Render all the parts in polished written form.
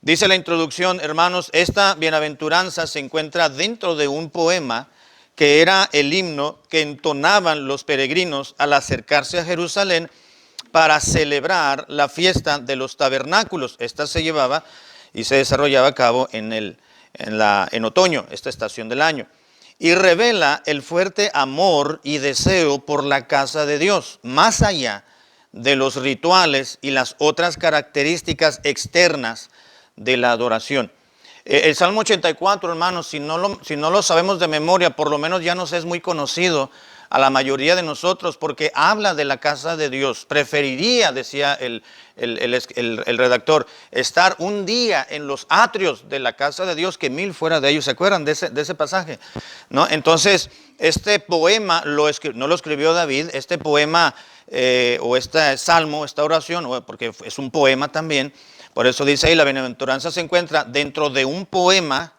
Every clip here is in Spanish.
Dice la introducción, hermanos, esta bienaventuranza se encuentra dentro de un poema que era el himno que entonaban los peregrinos al acercarse a Jerusalén para celebrar la fiesta de los tabernáculos. Esta se llevaba y se desarrollaba a cabo en otoño, esta estación del año. Y revela el fuerte amor y deseo por la casa de Dios, más allá de los rituales y las otras características externas de la adoración. El Salmo 84, hermanos, si no lo sabemos de memoria, por lo menos ya nos es muy conocido a la mayoría de nosotros, porque habla de la casa de Dios. Preferiría, decía el redactor, estar un día en los atrios de la casa de Dios que 1000 fuera de ellos. ¿Se acuerdan de ese pasaje? ¿No? Entonces, este poema no lo escribió David, este poema o este salmo, esta oración, porque es un poema también. Por eso dice ahí, la bienaventuranza se encuentra dentro de un poema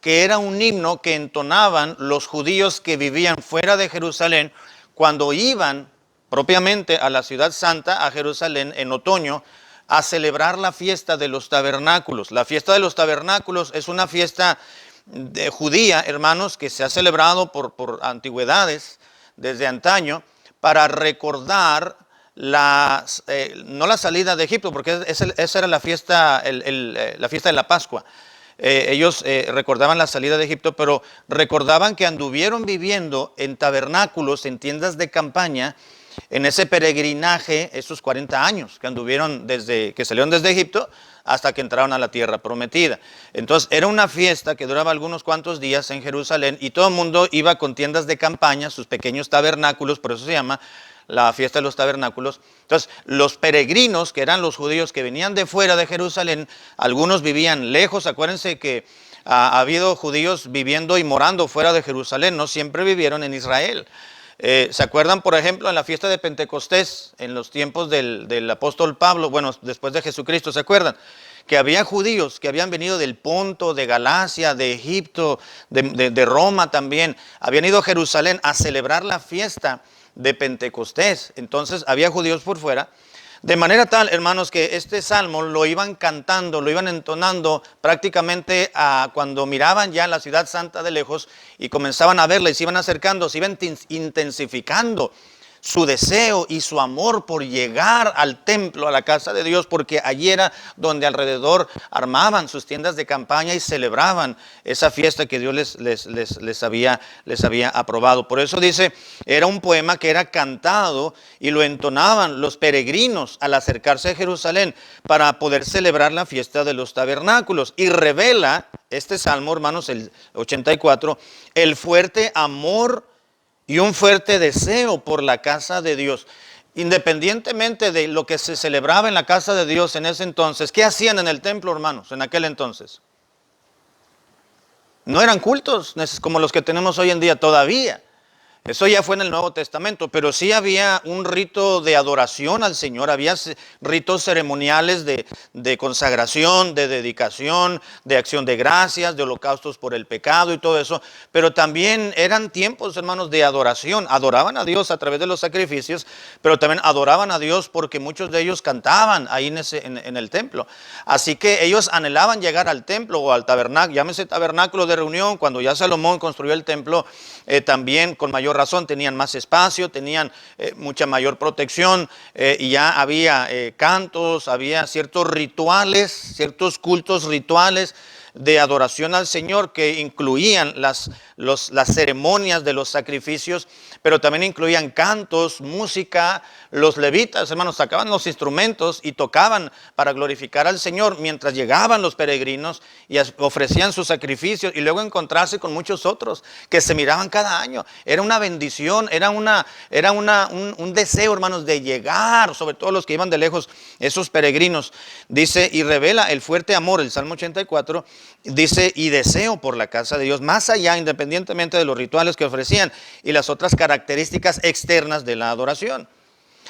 que era un himno que entonaban los judíos que vivían fuera de Jerusalén cuando iban propiamente a la ciudad santa, a Jerusalén, en otoño, a celebrar la fiesta de los tabernáculos. La fiesta de los tabernáculos es una fiesta judía, hermanos, que se ha celebrado por antigüedades, desde antaño, para recordar no la salida de Egipto, porque esa era la fiesta, la fiesta de la Pascua. Ellos recordaban la salida de Egipto, pero recordaban que anduvieron viviendo en tabernáculos, en tiendas de campaña, en ese peregrinaje, esos 40 años que anduvieron desde que salieron desde Egipto hasta que entraron a la tierra prometida. Entonces era una fiesta que duraba algunos cuantos días en Jerusalén y todo el mundo iba con tiendas de campaña, sus pequeños tabernáculos, por eso se llama la fiesta de los tabernáculos. Entonces, los peregrinos, que eran los judíos que venían de fuera de Jerusalén, algunos vivían lejos. Acuérdense que ha habido judíos viviendo y morando fuera de Jerusalén, no siempre vivieron en Israel. ¿Se acuerdan, por ejemplo, en la fiesta de Pentecostés, en los tiempos del apóstol Pablo, bueno, después de Jesucristo, ¿se acuerdan? Que había judíos que habían venido del Ponto, de Galacia, de Egipto, de Roma también, habían ido a Jerusalén a celebrar la fiesta de Pentecostés. Entonces había judíos por fuera, de manera tal, hermanos, que este salmo lo iban cantando, lo iban entonando prácticamente cuando miraban ya la ciudad santa de lejos y comenzaban a verla y se iban acercando, se iban intensificando su deseo y su amor por llegar al templo, a la casa de Dios, porque allí era donde alrededor armaban sus tiendas de campaña y celebraban esa fiesta que Dios les había aprobado. Por eso dice, era un poema que era cantado y lo entonaban los peregrinos al acercarse a Jerusalén para poder celebrar la fiesta de los tabernáculos. Y revela este salmo, hermanos, el 84, el fuerte amor y un fuerte deseo por la casa de Dios. Independientemente de lo que se celebraba en la casa de Dios en ese entonces, ¿qué hacían en el templo, hermanos, en aquel entonces? No eran cultos como los que tenemos hoy en día todavía. Eso ya fue en el Nuevo Testamento, pero sí había un rito de adoración al Señor, había ritos ceremoniales de consagración, de dedicación, de acción de gracias, de holocaustos por el pecado y todo eso, pero también eran tiempos, hermanos, de adoración. Adoraban a Dios a través de los sacrificios, pero también adoraban a Dios porque muchos de ellos cantaban ahí en el templo. Así que ellos anhelaban llegar al templo o al tabernáculo, llámese tabernáculo de reunión. Cuando ya Salomón construyó el templo, también con mayor razón tenían más espacio, tenían mucha mayor protección, y ya había cantos, había ciertos rituales, ciertos cultos rituales de adoración al Señor que incluían las ceremonias de los sacrificios, pero también incluían cantos, música. Los levitas, hermanos, sacaban los instrumentos y tocaban para glorificar al Señor mientras llegaban los peregrinos y ofrecían sus sacrificios, y luego encontrarse con muchos otros que se miraban cada año. Era una bendición, era un deseo, hermanos, de llegar, sobre todo los que iban de lejos, esos peregrinos. Dice, y revela el fuerte amor, el Salmo 84, dice, y deseo por la casa de Dios, más allá, independientemente de los rituales que ofrecían y las otras características externas de la adoración.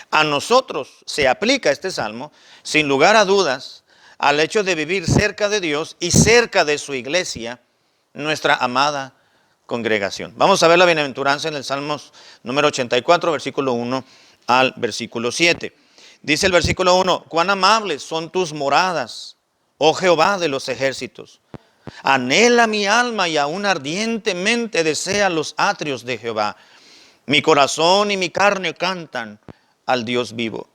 A nosotros se aplica este salmo, sin lugar a dudas, al hecho de vivir cerca de Dios y cerca de su iglesia, nuestra amada congregación. Vamos a ver la bienaventuranza en el Salmos número 84, versículo 1 al versículo 7. Dice el versículo 1, cuán amables son tus moradas, oh Jehová de los ejércitos. Anhela mi alma y aún ardientemente desea los atrios de Jehová. Mi corazón y mi carne cantan al Dios vivo.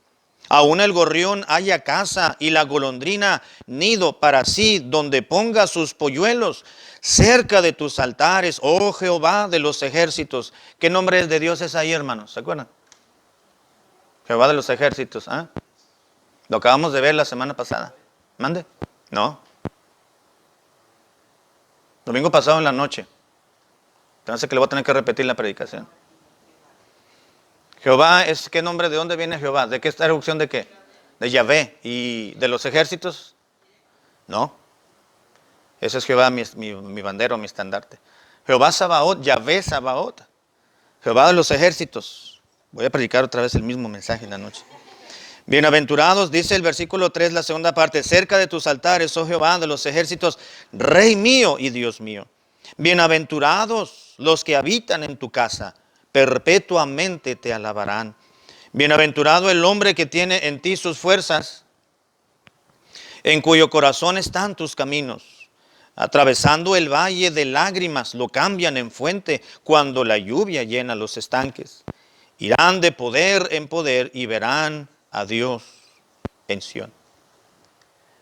Aún el gorrión halla casa y la golondrina nido para sí, donde ponga sus polluelos cerca de tus altares, oh Jehová de los ejércitos. ¿Qué nombre de Dios es ahí, hermanos? ¿Se acuerdan? Jehová de los ejércitos. ¿Ah? Lo acabamos de ver la semana pasada. ¿Mande? No. Domingo pasado en la noche. Entonces que le voy a tener que repetir la predicación. Jehová es, ¿qué nombre? ¿De dónde viene Jehová? ¿De qué es traducción de qué? De Yahvé. ¿Y de los ejércitos? No. Ese es Jehová, mi bandero, mi estandarte. Jehová Sabaoth, Yahvé Sabaoth. Jehová de los ejércitos. Voy a predicar otra vez el mismo mensaje en la noche. Bienaventurados, dice el versículo 3, la segunda parte, cerca de tus altares, oh Jehová de los ejércitos, Rey mío y Dios mío. Bienaventurados los que habitan en tu casa, perpetuamente te alabarán. Bienaventurado el hombre que tiene en ti sus fuerzas, en cuyo corazón están tus caminos. Atravesando el valle de lágrimas, lo cambian en fuente cuando la lluvia llena los estanques. Irán de poder en poder y verán a Dios en Sión.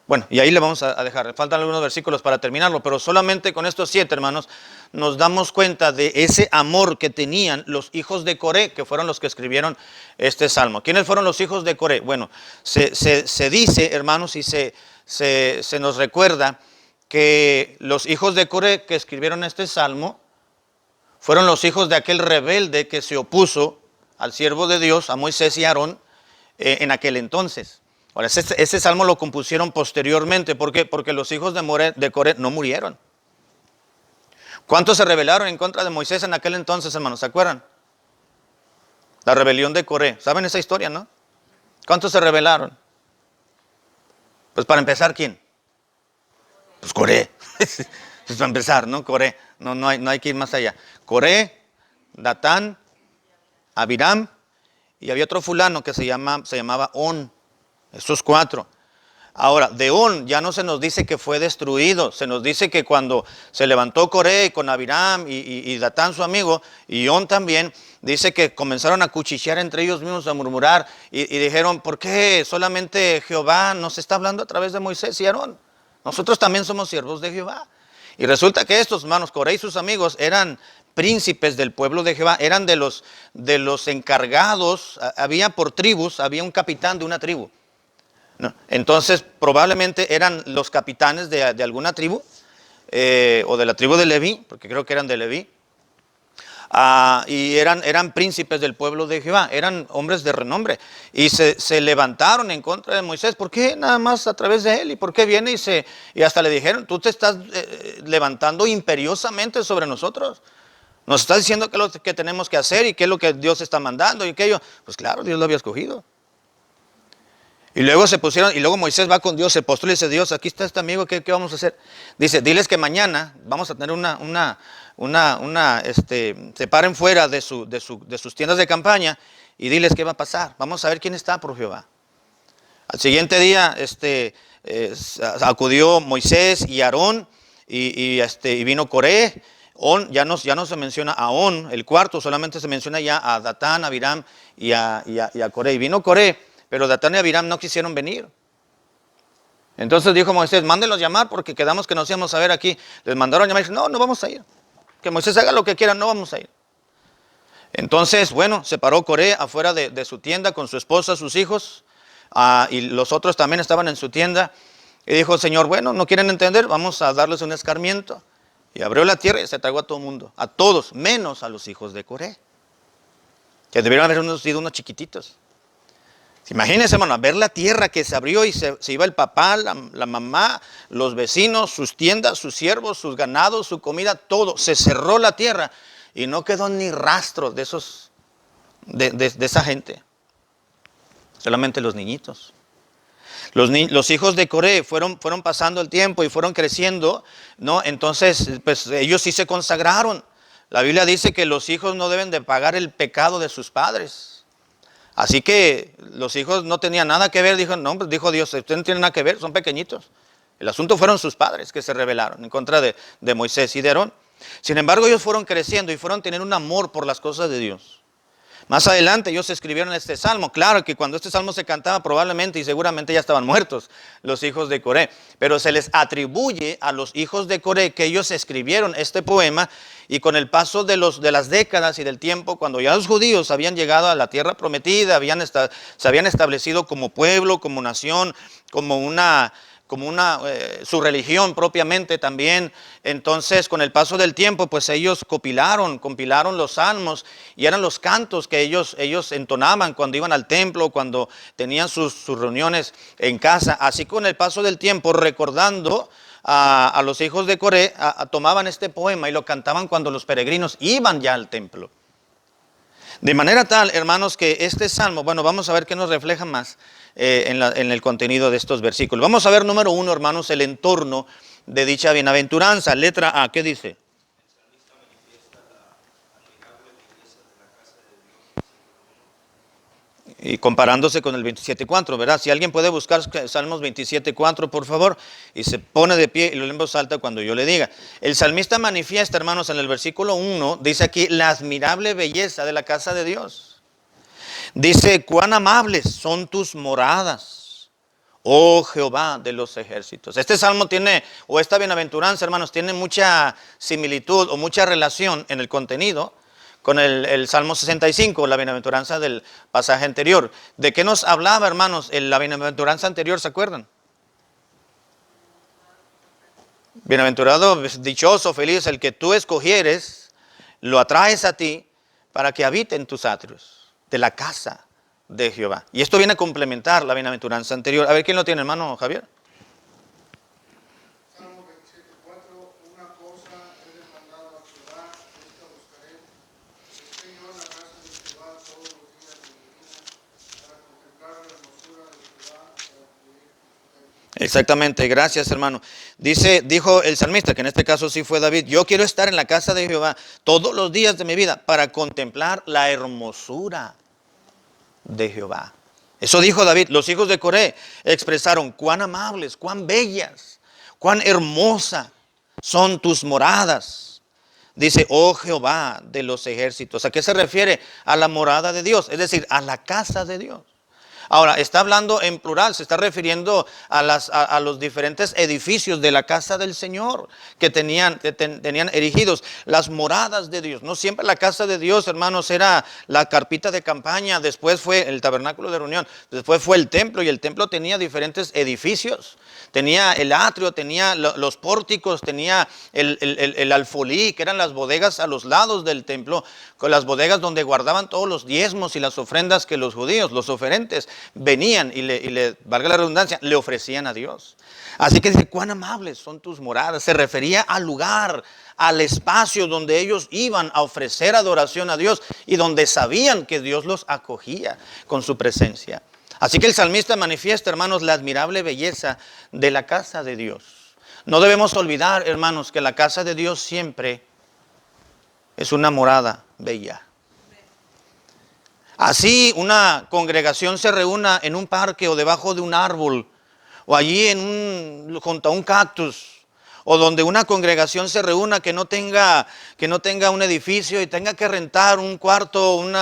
Bueno, y ahí le vamos a dejar. Faltan algunos versículos para terminarlo, pero solamente con estos 7, hermanos, nos damos cuenta de ese amor que tenían los hijos de Coré, que fueron los que escribieron este salmo. ¿Quiénes fueron los hijos de Coré? Bueno, se dice, hermanos, y se nos recuerda que los hijos de Coré que escribieron este salmo fueron los hijos de aquel rebelde que se opuso al siervo de Dios, a Moisés y Aarón, en aquel entonces. Ahora, ese salmo lo compusieron posteriormente. ¿Por qué? Porque los hijos de Coré no murieron. ¿Cuántos se rebelaron en contra de Moisés en aquel entonces, hermanos? ¿Se acuerdan? La rebelión de Coré. ¿Saben esa historia, no? ¿Cuántos se rebelaron? Pues para empezar, ¿quién? Pues Coré. Pues para empezar, ¿no? Coré. No hay que ir más allá. Coré, Datán, Abiram, y había otro fulano que se llamaba On. Esos 4. Ahora, de On ya no se nos dice que fue destruido. Se nos dice que cuando se levantó Coré con Abiram y Datán su amigo, y On también, dice que comenzaron a cuchichear entre ellos mismos, a murmurar, y dijeron, ¿por qué solamente Jehová nos está hablando a través de Moisés y Aarón? Nosotros también somos siervos de Jehová. Y resulta que estos hermanos, Coré y sus amigos, eran príncipes del pueblo de Jehová, eran de los encargados, había por tribus, había un capitán de una tribu. ¿No? Entonces probablemente eran los capitanes de alguna tribu, o de la tribu de Leví, porque creo que eran de Leví, y eran príncipes del pueblo de Jehová, eran hombres de renombre, y se levantaron en contra de Moisés. ¿Por qué nada más a través de él? ¿Y por qué viene? Y hasta le dijeron, tú te estás levantando imperiosamente sobre nosotros, nos estás diciendo qué es lo que tenemos que hacer y qué es lo que Dios está mandando y aquello. Pues claro, Dios lo había escogido. Y luego se pusieron, y luego Moisés va con Dios, se postró y dice, Dios, aquí está este amigo, ¿qué vamos a hacer? Dice, diles que mañana vamos a tener se paren fuera de sus tiendas de campaña y diles qué va a pasar. Vamos a ver quién está por Jehová. Al siguiente día, acudió Moisés y Aarón, y vino Coré. On, ya no se menciona a On, el cuarto, solamente se menciona ya a Datán, a Abiram y a Coré. Y vino Coré, pero Datán y Abiram no quisieron venir. Entonces dijo Moisés, mándenlos llamar porque quedamos que nos íbamos a ver aquí. Les mandaron llamar y dijeron, no vamos a ir. Que Moisés haga lo que quiera, no vamos a ir. Entonces, bueno, se paró Coré afuera de su tienda con su esposa, sus hijos, y los otros también estaban en su tienda. Y dijo, Señor, bueno, no quieren entender, vamos a darles un escarmiento. Y abrió la tierra y se tragó a todo el mundo, a todos, menos a los hijos de Coré, que debieron haber sido unos chiquititos. Imagínense, hermano, ver la tierra que se abrió y se iba el papá, la mamá, los vecinos, sus tiendas, sus siervos, sus ganados, su comida, todo. Se cerró la tierra y no quedó ni rastro de esa gente. Solamente los niñitos. Los hijos de Coré fueron pasando el tiempo y fueron creciendo, ¿no? Entonces, pues ellos sí se consagraron. La Biblia dice que los hijos no deben de pagar el pecado de sus padres. Así que los hijos no tenían nada que ver, dijo Dios, ustedes no tienen nada que ver, son pequeñitos. El asunto fueron sus padres que se rebelaron en contra de Moisés y de Aarón. Sin embargo, ellos fueron creciendo y fueron teniendo un amor por las cosas de Dios. Más adelante ellos escribieron este salmo. Claro que cuando este salmo se cantaba probablemente y seguramente ya estaban muertos los hijos de Coré. Pero se les atribuye a los hijos de Coré que ellos escribieron este poema, y con el paso de las décadas y del tiempo, cuando ya los judíos habían llegado a la tierra prometida, se habían establecido como pueblo, como nación, como su religión propiamente también. Entonces, con el paso del tiempo, pues ellos compilaron los salmos, y eran los cantos que ellos entonaban cuando iban al templo, cuando tenían sus reuniones en casa. Así, con el paso del tiempo, recordando a los hijos de Coré, tomaban este poema y lo cantaban cuando los peregrinos iban ya al templo. De manera tal, hermanos, que este salmo, bueno, vamos a ver qué nos refleja más en el contenido de estos versículos. Vamos a ver, número 1, hermanos, el entorno de dicha bienaventuranza. Letra A, ¿qué dice? Y comparándose con el 27.4, ¿verdad? Si alguien puede buscar Salmos 27.4, por favor, y se pone de pie y lo lee en voz alta cuando yo le diga. El salmista manifiesta, hermanos, en el versículo 1, dice aquí, la admirable belleza de la casa de Dios. Dice, cuán amables son tus moradas, oh Jehová de los ejércitos. Este salmo tiene, o esta bienaventuranza, hermanos, tiene mucha similitud o mucha relación en el contenido con el Salmo 65, la bienaventuranza del pasaje anterior. ¿De qué nos hablaba, hermanos, en la bienaventuranza anterior, se acuerdan? Bienaventurado, dichoso, feliz, el que tú escogieres, lo atraes a ti para que habite en tus atrios, de la casa de Jehová. Y esto viene a complementar la bienaventuranza anterior. A ver, ¿quién lo tiene, hermano Javier? Salmo 27:4, una cosa he demandado a Jehová, esta buscaré, que esté yo en la casa de Jehová todos los días de mi vida, para contemplar la hermosura de Jehová, para vivir en su templo. Exactamente, gracias, hermano. Dijo el salmista, que en este caso sí fue David, yo quiero estar en la casa de Jehová todos los días de mi vida para contemplar la hermosura de Jehová. Eso dijo David. Los hijos de Coré expresaron cuán amables, cuán bellas, cuán hermosas son tus moradas. Dice, oh Jehová de los ejércitos. ¿A qué se refiere? A la morada de Dios, es decir, a la casa de Dios. Ahora, está hablando en plural, se está refiriendo a los diferentes edificios de la casa del Señor que tenían erigidos, las moradas de Dios. No siempre la casa de Dios, hermanos, era la carpita de campaña, después fue el tabernáculo de reunión, después fue el templo, y el templo tenía diferentes edificios. Tenía el atrio, tenía los pórticos, tenía el alfolí, que eran las bodegas a los lados del templo, con las bodegas donde guardaban todos los diezmos y las ofrendas que los judíos, los oferentes, venían y valga la redundancia, le ofrecían a Dios. Así que dice, cuán amables son tus moradas. Se refería al lugar, al espacio donde ellos iban a ofrecer adoración a Dios y donde sabían que Dios los acogía con su presencia. Así que el salmista manifiesta, hermanos, la admirable belleza de la casa de Dios. No debemos olvidar, hermanos, que la casa de Dios siempre es una morada bella. Así una congregación se reúna en un parque o debajo de un árbol, o allí junto a un cactus, o donde una congregación se reúna que no tenga un edificio y tenga que rentar un cuarto, un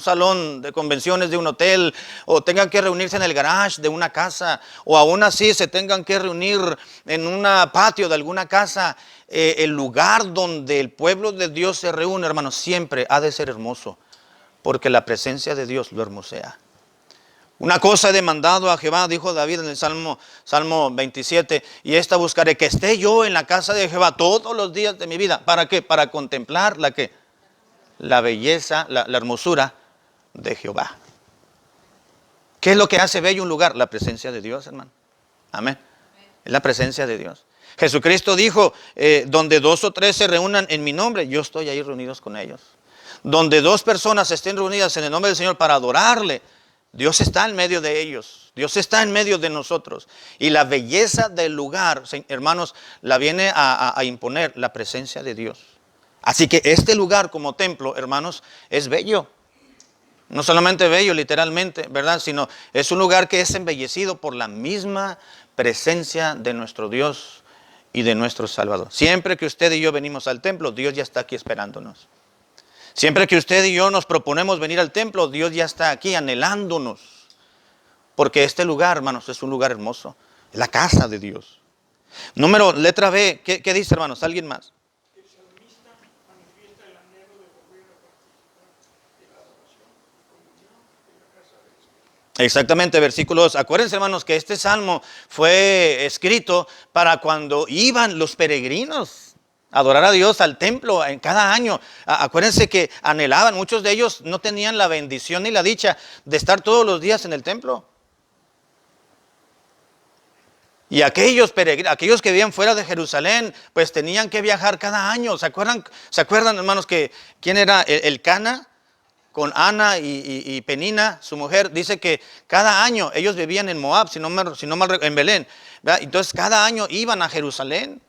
salón de convenciones de un hotel, o tengan que reunirse en el garage de una casa, o aún así se tengan que reunir en un patio de alguna casa. El lugar donde el pueblo de Dios se reúne, hermanos, siempre ha de ser hermoso, porque la presencia de Dios lo hermosea. Una cosa he demandado a Jehová, dijo David en el Salmo 27, y esta buscaré, que esté yo en la casa de Jehová todos los días de mi vida. ¿Para qué? Para contemplar la belleza, la hermosura de Jehová. ¿Qué es lo que hace bello un lugar? La presencia de Dios, hermano. Amén. Es la presencia de Dios. Jesucristo dijo, donde 2 o 3 se reúnan en mi nombre, yo estoy ahí reunidos con ellos. Donde 2 personas estén reunidas en el nombre del Señor para adorarle, Dios está en medio de ellos. Dios está en medio de nosotros. Y la belleza del lugar, hermanos, la viene a imponer la presencia de Dios. Así que este lugar como templo, hermanos, es bello. No solamente bello literalmente, ¿verdad? Sino es un lugar que es embellecido por la misma presencia de nuestro Dios y de nuestro Salvador. Siempre que usted y yo venimos al templo, Dios ya está aquí esperándonos. Siempre que usted y yo nos proponemos venir al templo, Dios ya está aquí anhelándonos. Porque este lugar, hermanos, es un lugar hermoso. Es la casa de Dios. Letra B, ¿qué dice, hermanos? ¿Alguien más? El salmista manifiesta el anhelo de volver a participar de la adoración y comunión en la casa del Señor. Exactamente, versículo 2. Acuérdense, hermanos, que este salmo fue escrito para cuando iban los peregrinos a adorar a Dios al templo en cada año. Acuérdense que anhelaban, muchos de ellos no tenían la bendición ni la dicha de estar todos los días en el templo. Y aquellos que vivían fuera de Jerusalén, pues tenían que viajar cada año. ¿Se acuerdan, hermanos, que quién era el Cana? Con Ana y Penina, su mujer, dice que cada año ellos vivían en Moab, en Belén, ¿verdad? Entonces cada año iban a Jerusalén.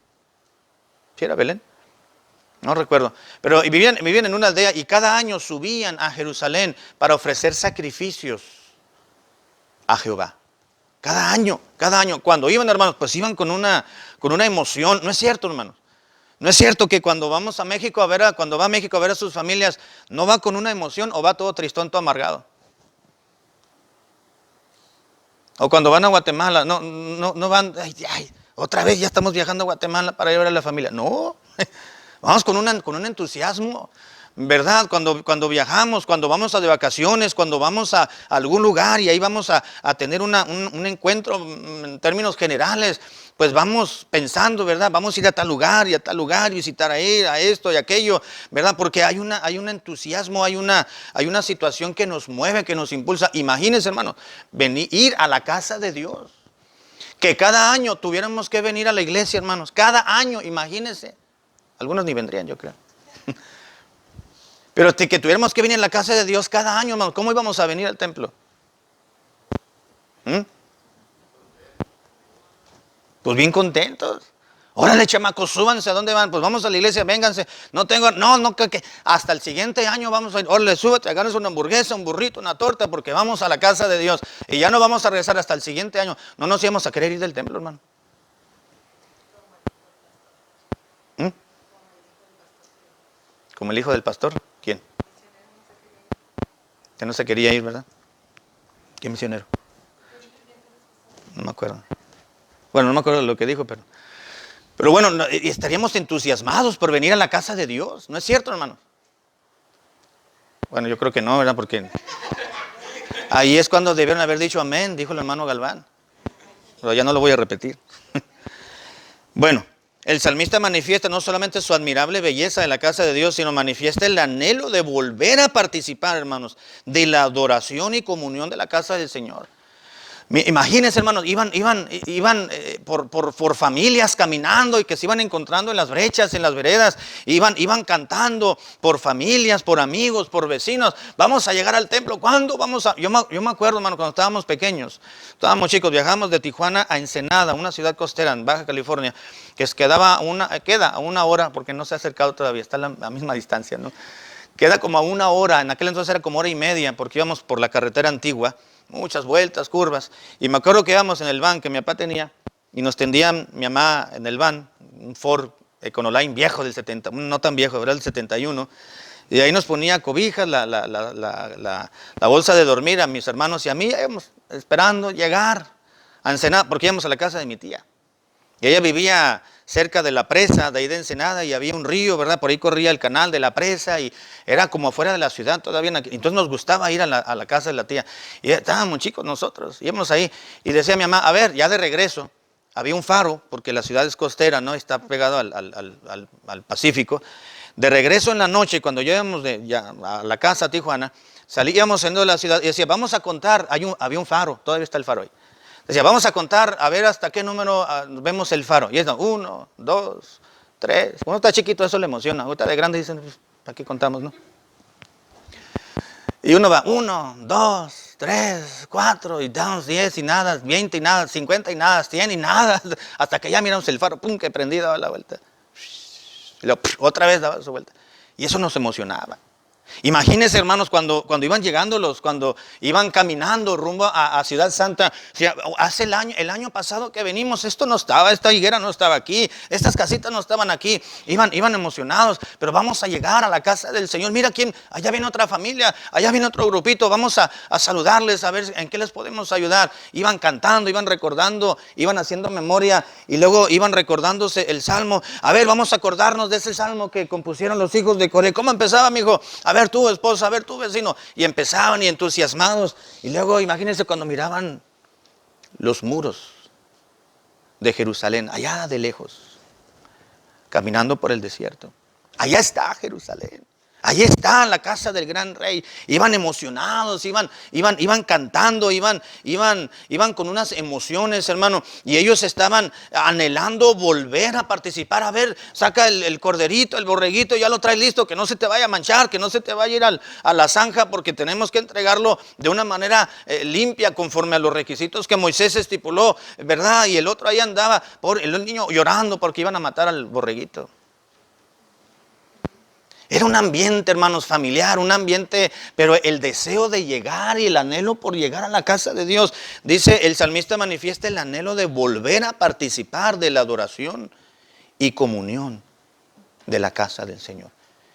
¿Sí era Belén? No recuerdo. Pero vivían en una aldea y cada año subían a Jerusalén para ofrecer sacrificios a Jehová. Cada año. Cuando iban, hermanos, pues iban con una emoción. No es cierto, hermanos. No es cierto que cuando vamos a México cuando va a México a ver a sus familias, no va con una emoción o va todo tristón, todo amargado. O cuando van a Guatemala, no van, ay, otra vez ya estamos viajando a Guatemala para ir a ver a la familia. No, vamos con un entusiasmo, ¿verdad? Cuando viajamos, cuando vamos de vacaciones, cuando vamos a algún lugar y ahí vamos a tener un encuentro en términos generales, pues vamos pensando, ¿verdad? Vamos a ir a tal lugar y visitar ahí, a esto y aquello, ¿verdad? Porque hay un entusiasmo, hay una situación que nos mueve, que nos impulsa. Imagínense, hermanos, ir a la casa de Dios. Que cada año tuviéramos que venir a la iglesia, hermanos. Cada año, imagínense. Algunos ni vendrían, yo creo. Pero que tuviéramos que venir a la casa de Dios cada año, hermanos. ¿Cómo íbamos a venir al templo? Pues bien contentos. Órale, chamacos, súbanse. ¿A dónde van? Pues vamos a la iglesia, vénganse. Que hasta el siguiente año vamos a ir. Órale, súbete, agárrense una hamburguesa, un burrito, una torta, porque vamos a la casa de Dios. Y ya no vamos a regresar hasta el siguiente año. No nos íbamos a querer ir del templo, hermano. Como el hijo del pastor. ¿Quién? Que no se quería ir, ¿verdad? ¿Qué misionero? No me acuerdo. Bueno, no me acuerdo de lo que dijo, pero bueno, estaríamos entusiasmados por venir a la casa de Dios. ¿No es cierto, hermano? Bueno, yo creo que no, ¿verdad? Porque ahí es cuando debieron haber dicho amén, dijo el hermano Galván. Pero ya no lo voy a repetir. Bueno, el salmista manifiesta no solamente su admirable belleza de la casa de Dios, sino manifiesta el anhelo de volver a participar, hermanos, de la adoración y comunión de la casa del Señor. Imagínense, hermanos, iban por familias caminando y que se iban encontrando en las brechas, en las veredas, iban cantando por familias, por amigos, por vecinos. Vamos a llegar al templo. ¿Cuándo vamos a? Yo me acuerdo, hermano, cuando estábamos pequeños, estábamos chicos, viajamos de Tijuana a Ensenada, una ciudad costera en Baja California, que queda a una hora, porque no se ha acercado todavía, está a la misma distancia, ¿no? Queda como a una hora, en aquel entonces era como hora y media, porque íbamos por la carretera antigua. Muchas vueltas, curvas. Y me acuerdo que íbamos en el van que mi papá tenía y nos tendían mi mamá en el van, un Ford Econoline viejo del 70, no tan viejo, era del 71. Y ahí nos ponía cobijas, la bolsa de dormir a mis hermanos y a mí. Íbamos esperando llegar a Ensenada, porque íbamos a la casa de mi tía. Y ella vivía cerca de la presa de ahí de Ensenada y había un río, ¿verdad? Por ahí corría el canal de la presa y era como afuera de la ciudad todavía. Entonces nos gustaba ir a la casa de la tía. Y estábamos chicos nosotros, íbamos ahí y decía mi mamá, a ver, ya de regreso, había un faro, porque la ciudad es costera, ¿no? Está pegado al Pacífico. De regreso en la noche, cuando íbamos a la casa a Tijuana, salíamos de la ciudad y decía, vamos a contar, había un faro, todavía está el faro ahí. Decía, vamos a contar, a ver hasta qué número vemos el faro. Y es 1, 2, 3. Cuando está chiquito eso le emociona. Ahorita de grande dicen, pues, ¿para qué contamos, no? Y uno va, 1, 2, 3, 4, y damos 10 y nada, 20 y nada, 50 y nada, 100 y nada. Hasta que ya miramos el faro, pum, que prendí, daba la vuelta. Y luego, otra vez daba su vuelta. Y eso nos emocionaba. Imagínense, hermanos, cuando iban llegando cuando iban caminando rumbo a Ciudad Santa. O sea, hace el año pasado que venimos, esto no estaba, esta higuera no estaba aquí, estas casitas no estaban aquí. Iban emocionados, pero vamos a llegar a la casa del Señor. Mira quién, allá viene otra familia, allá viene otro grupito, vamos a saludarles, a ver en qué les podemos ayudar. Iban cantando, iban recordando, iban haciendo memoria y luego iban recordándose el salmo. A ver, vamos a acordarnos de ese salmo que compusieron los hijos de Coré. ¿Cómo empezaba, mijo? A ver tu esposa, a ver tu vecino. Y empezaban y entusiasmados. Y luego imagínense cuando miraban los muros de Jerusalén, allá de lejos, caminando por el desierto. Allá está Jerusalén. Allí está la casa del gran rey. Iban emocionados, iban cantando, iban con unas emociones, hermano. Y ellos estaban anhelando volver a participar. A ver, saca el corderito, el borreguito, ya lo traes listo, que no se te vaya a manchar, que no se te vaya a ir a la zanja, porque tenemos que entregarlo de una manera limpia, conforme a los requisitos que Moisés estipuló, ¿verdad? Y el otro ahí andaba, el niño llorando porque iban a matar al borreguito. Era un ambiente, hermanos, familiar, un ambiente, pero el deseo de llegar y el anhelo por llegar a la casa de Dios. Dice, el salmista manifiesta el anhelo de volver a participar de la adoración y comunión de la casa del Señor.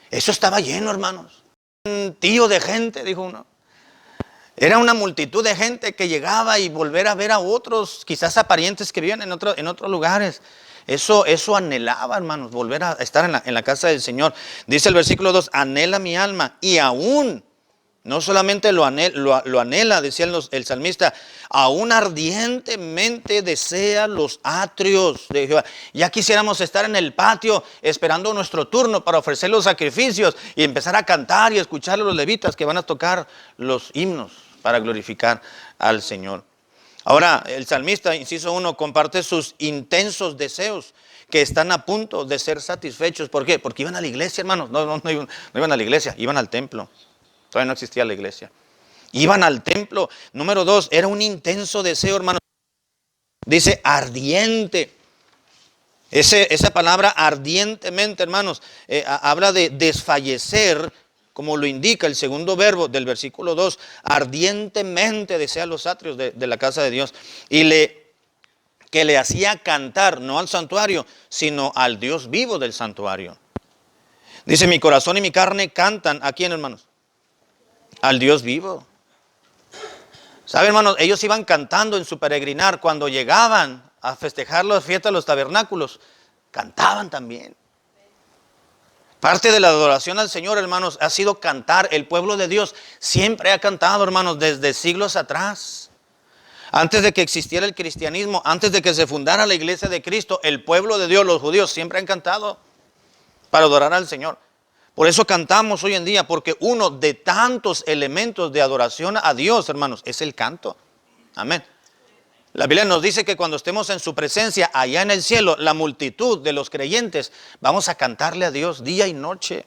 Eso estaba lleno, hermanos. Un tío de gente, dijo uno. Era una multitud de gente que llegaba y volver a ver a otros, quizás a parientes que vivían en otros lugares. Eso anhelaba, hermanos, volver a estar en la casa del Señor. Dice el versículo 2, anhela mi alma, y aún, no solamente lo anhela, decía el salmista, aún ardientemente desea los atrios de Jehová. Ya quisiéramos estar en el patio esperando nuestro turno para ofrecer los sacrificios y empezar a cantar y escuchar a los levitas que van a tocar los himnos para glorificar al Señor. Ahora, el salmista, inciso 1, comparte sus intensos deseos que están a punto de ser satisfechos. ¿Por qué? Porque iban a la iglesia, hermanos. No iban a la iglesia, iban al templo. Todavía no existía la iglesia. Iban al templo. Número 2, era un intenso deseo, hermanos. Dice ardiente. Esa palabra ardientemente, hermanos, habla de desfallecer, como lo indica el segundo verbo del versículo 2, ardientemente desea los atrios de la casa de Dios. Y que le hacía cantar, no al santuario, sino al Dios vivo del santuario. Dice, mi corazón y mi carne cantan. ¿A quién, hermanos? Al Dios vivo. ¿Saben, hermanos? Ellos iban cantando en su peregrinar. Cuando llegaban a festejar las fiestas de los tabernáculos, cantaban también. Parte de la adoración al Señor, hermanos, ha sido cantar. El pueblo de Dios siempre ha cantado, hermanos, desde siglos atrás. Antes de que existiera el cristianismo, antes de que se fundara la iglesia de Cristo, el pueblo de Dios, los judíos, siempre han cantado para adorar al Señor. Por eso cantamos hoy en día, porque uno de tantos elementos de adoración a Dios, hermanos, es el canto. Amén. La Biblia nos dice que cuando estemos en su presencia, allá en el cielo, la multitud de los creyentes, vamos a cantarle a Dios día y noche,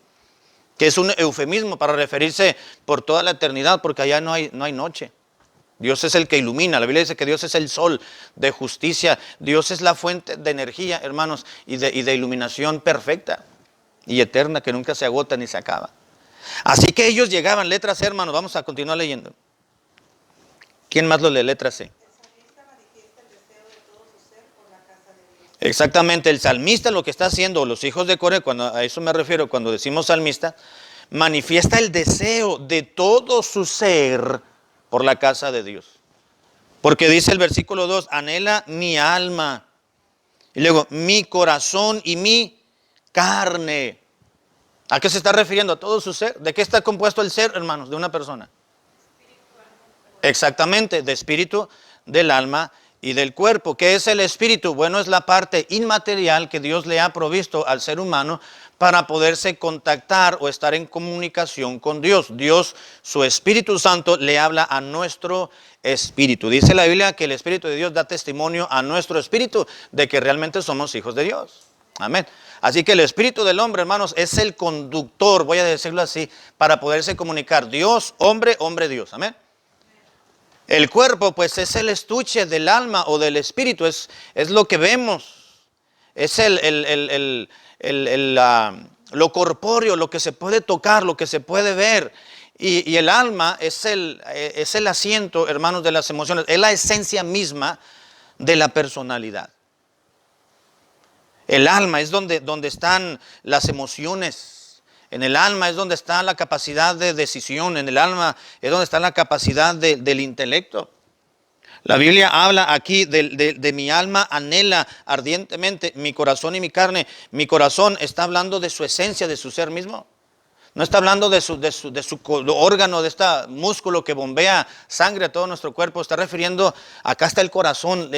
que es un eufemismo para referirse por toda la eternidad, porque allá no hay noche. Dios es el que ilumina. La Biblia dice que Dios es el sol de justicia. Dios es la fuente de energía, hermanos, y de iluminación perfecta y eterna, que nunca se agota ni se acaba. Así que ellos llegaban, letra C, hermanos, vamos a continuar leyendo. ¿Quién más lo lee? Letra C. Exactamente, el salmista lo que está haciendo, los hijos de Coré, a eso me refiero cuando decimos salmista, manifiesta el deseo de todo su ser por la casa de Dios. Porque dice el versículo 2, anhela mi alma. Y luego, mi corazón y mi carne. ¿A qué se está refiriendo? A todo su ser. ¿De qué está compuesto el ser, hermanos, de una persona? Exactamente, de espíritu, del alma y del cuerpo. ¿Qué es el espíritu? Bueno, es la parte inmaterial que Dios le ha provisto al ser humano para poderse contactar o estar en comunicación con Dios. Dios, su Espíritu Santo, le habla a nuestro espíritu. Dice la Biblia que el Espíritu de Dios da testimonio a nuestro espíritu de que realmente somos hijos de Dios. Amén. Así que el espíritu del hombre, hermanos, es el conductor, voy a decirlo así, para poderse comunicar. Dios, hombre, hombre, Dios. Amén. El cuerpo, pues, es el estuche del alma o del espíritu, es lo que vemos, es lo corpóreo, lo que se puede tocar, lo que se puede ver. Y el alma es el asiento, hermanos, de las emociones. Es la esencia misma de la personalidad. El alma es donde están las emociones. En el alma es donde está la capacidad de decisión. En el alma es donde está la capacidad del intelecto. La Biblia habla aquí de mi alma anhela ardientemente mi corazón y mi carne. Mi corazón está hablando de su esencia, de su ser mismo. No está hablando de su órgano, de este músculo que bombea sangre a todo nuestro cuerpo. Está refiriendo, acá está el corazón.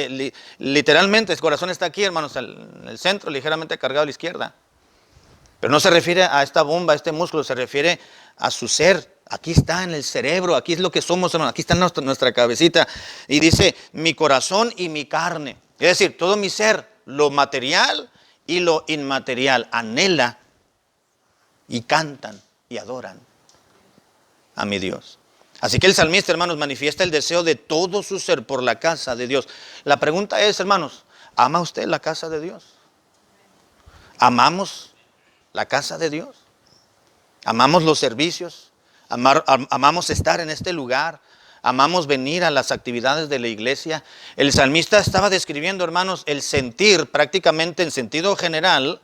Literalmente el corazón está aquí, hermanos, en el centro, ligeramente cargado a la izquierda. Pero no se refiere a esta bomba, a este músculo, se refiere a su ser. Aquí está en el cerebro, aquí es lo que somos, hermano, aquí está nuestra cabecita. Y dice, mi corazón y mi carne. Es decir, todo mi ser, lo material y lo inmaterial, anhela y cantan y adoran a mi Dios. Así que el salmista, hermanos, manifiesta el deseo de todo su ser por la casa de Dios. La pregunta es, hermanos, ¿ama usted la casa de Dios? ¿Amamos la casa de Dios? ¿Amamos los servicios? ¿Amamos estar en este lugar? ¿Amamos venir a las actividades de la iglesia? El salmista estaba describiendo, hermanos, el sentir prácticamente en sentido general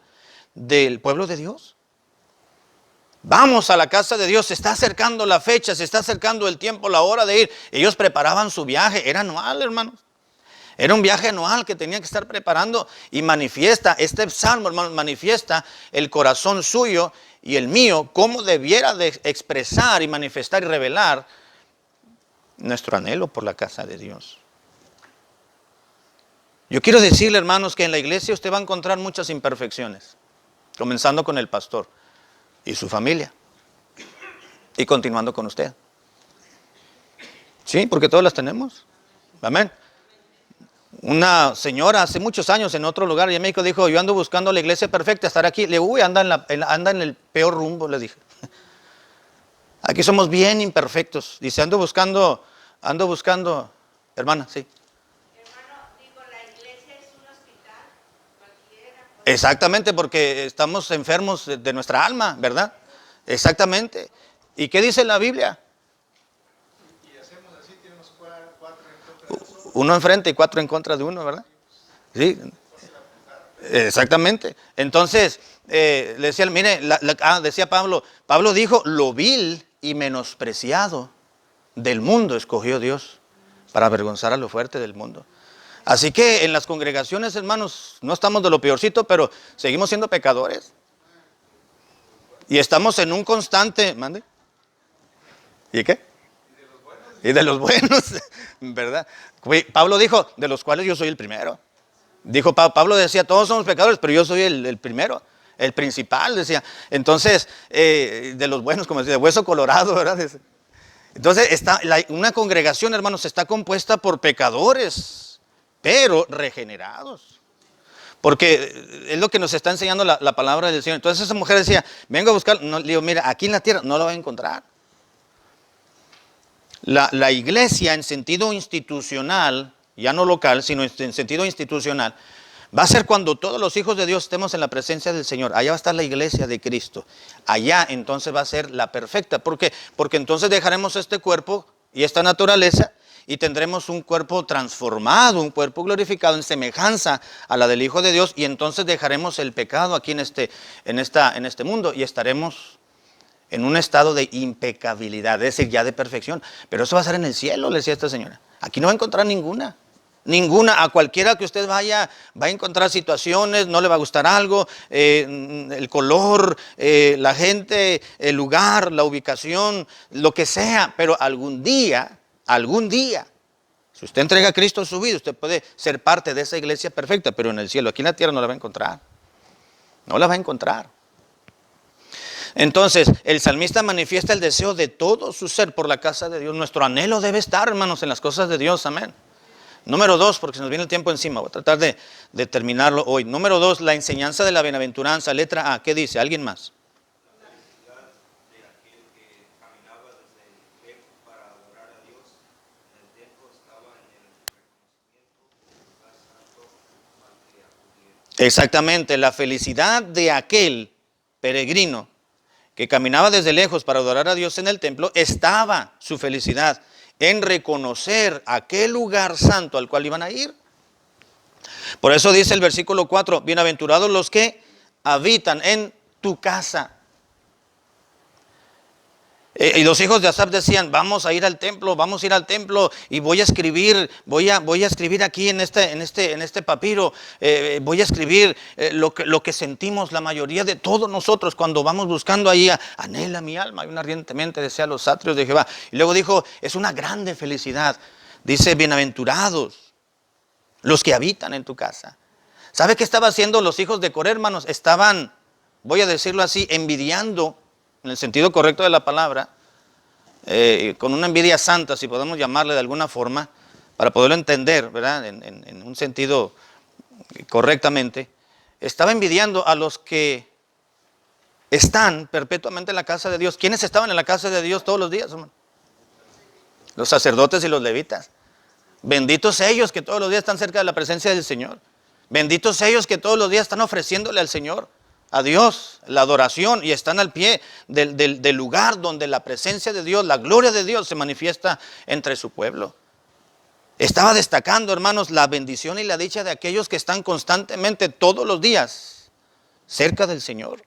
del pueblo de Dios. Vamos a la casa de Dios, se está acercando la fecha, se está acercando el tiempo, la hora de ir. Ellos preparaban su viaje, era anual, hermanos. Era un viaje anual que tenían que estar preparando y manifiesta, este salmo, hermanos, manifiesta el corazón suyo y el mío, cómo debiera de expresar y manifestar y revelar nuestro anhelo por la casa de Dios. Yo quiero decirle, hermanos, que en la iglesia usted va a encontrar muchas imperfecciones, comenzando con el pastor y su familia, y continuando con usted. Sí, porque todas las tenemos. Amén. Una señora hace muchos años en otro lugar y en México dijo, yo ando buscando la iglesia perfecta, estar aquí. Le digo, uy, anda en el peor rumbo, le dije. Aquí somos bien imperfectos. Dice, ando buscando, hermana, sí. Hermano, digo, la iglesia es un hospital, cualquiera. Exactamente, porque estamos enfermos de nuestra alma, ¿verdad? Exactamente. ¿Y qué dice la Biblia? Y hacemos así, tenemos cuatro en contra de nosotros. Uno enfrente y cuatro en contra de uno, ¿verdad? Sí, exactamente. Entonces, le decía, mire, decía Pablo dijo, lo vil y menospreciado del mundo escogió Dios para avergonzar a lo fuerte del mundo. Así que en las congregaciones, hermanos, no estamos de lo peorcito, pero seguimos siendo pecadores. Y estamos en un constante, ¿mande? ¿Y qué? Y de los buenos, ¿verdad? Pablo dijo, de los cuales yo soy el primero. Dijo Pablo decía, todos somos pecadores, pero yo soy el primero, el principal, decía. Entonces, de los buenos, como decía, de hueso colorado, ¿verdad? Entonces, una congregación, hermanos, está compuesta por pecadores, pero regenerados. Porque es lo que nos está enseñando la palabra del Señor. Entonces esa mujer decía, vengo a buscar, no, le digo, mira, aquí en la tierra no lo va a encontrar. La iglesia en sentido institucional, ya no local, sino en sentido institucional, va a ser cuando todos los hijos de Dios estemos en la presencia del Señor. Allá va a estar la iglesia de Cristo. Allá entonces va a ser la perfecta. ¿Por qué? Porque entonces dejaremos este cuerpo y esta naturaleza y tendremos un cuerpo transformado, un cuerpo glorificado en semejanza a la del Hijo de Dios, y entonces dejaremos el pecado aquí en este mundo y estaremos en un estado de impecabilidad, es decir, ya de perfección. Pero eso va a ser en el cielo, le decía esta señora. Aquí no va a encontrar ninguna. A cualquiera que usted vaya, va a encontrar situaciones, no le va a gustar algo, el color, la gente, el lugar, la ubicación, lo que sea, pero algún día, si usted entrega a Cristo su vida, usted puede ser parte de esa iglesia perfecta, pero en el cielo, aquí en la tierra no la va a encontrar. No la va a encontrar. Entonces, el salmista manifiesta el deseo de todo su ser por la casa de Dios. Nuestro anhelo debe estar, hermanos, en las cosas de Dios, amén. Número 2, porque se nos viene el tiempo encima, voy a tratar de terminarlo hoy. Número 2, la enseñanza de la bienaventuranza, letra A. ¿Qué dice? ¿Alguien más? Exactamente, la felicidad de aquel peregrino que caminaba desde lejos para adorar a Dios en el templo, estaba su felicidad en reconocer aquel lugar santo al cual iban a ir. Por eso dice el versículo 4, bienaventurados los que habitan en tu casa. Y los hijos de Asaf decían, vamos a ir al templo y voy a escribir aquí en este papiro, voy a escribir lo que sentimos la mayoría de todos nosotros cuando vamos buscando ahí, anhela mi alma y un ardientemente desea los atrios de Jehová. Y luego dijo, es una grande felicidad, dice, bienaventurados los que habitan en tu casa. ¿Sabe qué estaban haciendo los hijos de Coré, hermanos? Estaban, voy a decirlo así, envidiando, en el sentido correcto de la palabra, con una envidia santa, si podemos llamarle de alguna forma, para poderlo entender, ¿verdad? En un sentido correctamente, estaba envidiando a los que están perpetuamente en la casa de Dios. ¿Quiénes estaban en la casa de Dios todos los días, hermano? Los sacerdotes y los levitas. Benditos ellos que todos los días están cerca de la presencia del Señor. Benditos ellos que todos los días están ofreciéndole al Señor, a Dios, la adoración, y están al pie del lugar donde la presencia de Dios, la gloria de Dios se manifiesta entre su pueblo. Estaba destacando, hermanos, la bendición y la dicha de aquellos que están constantemente todos los días cerca del Señor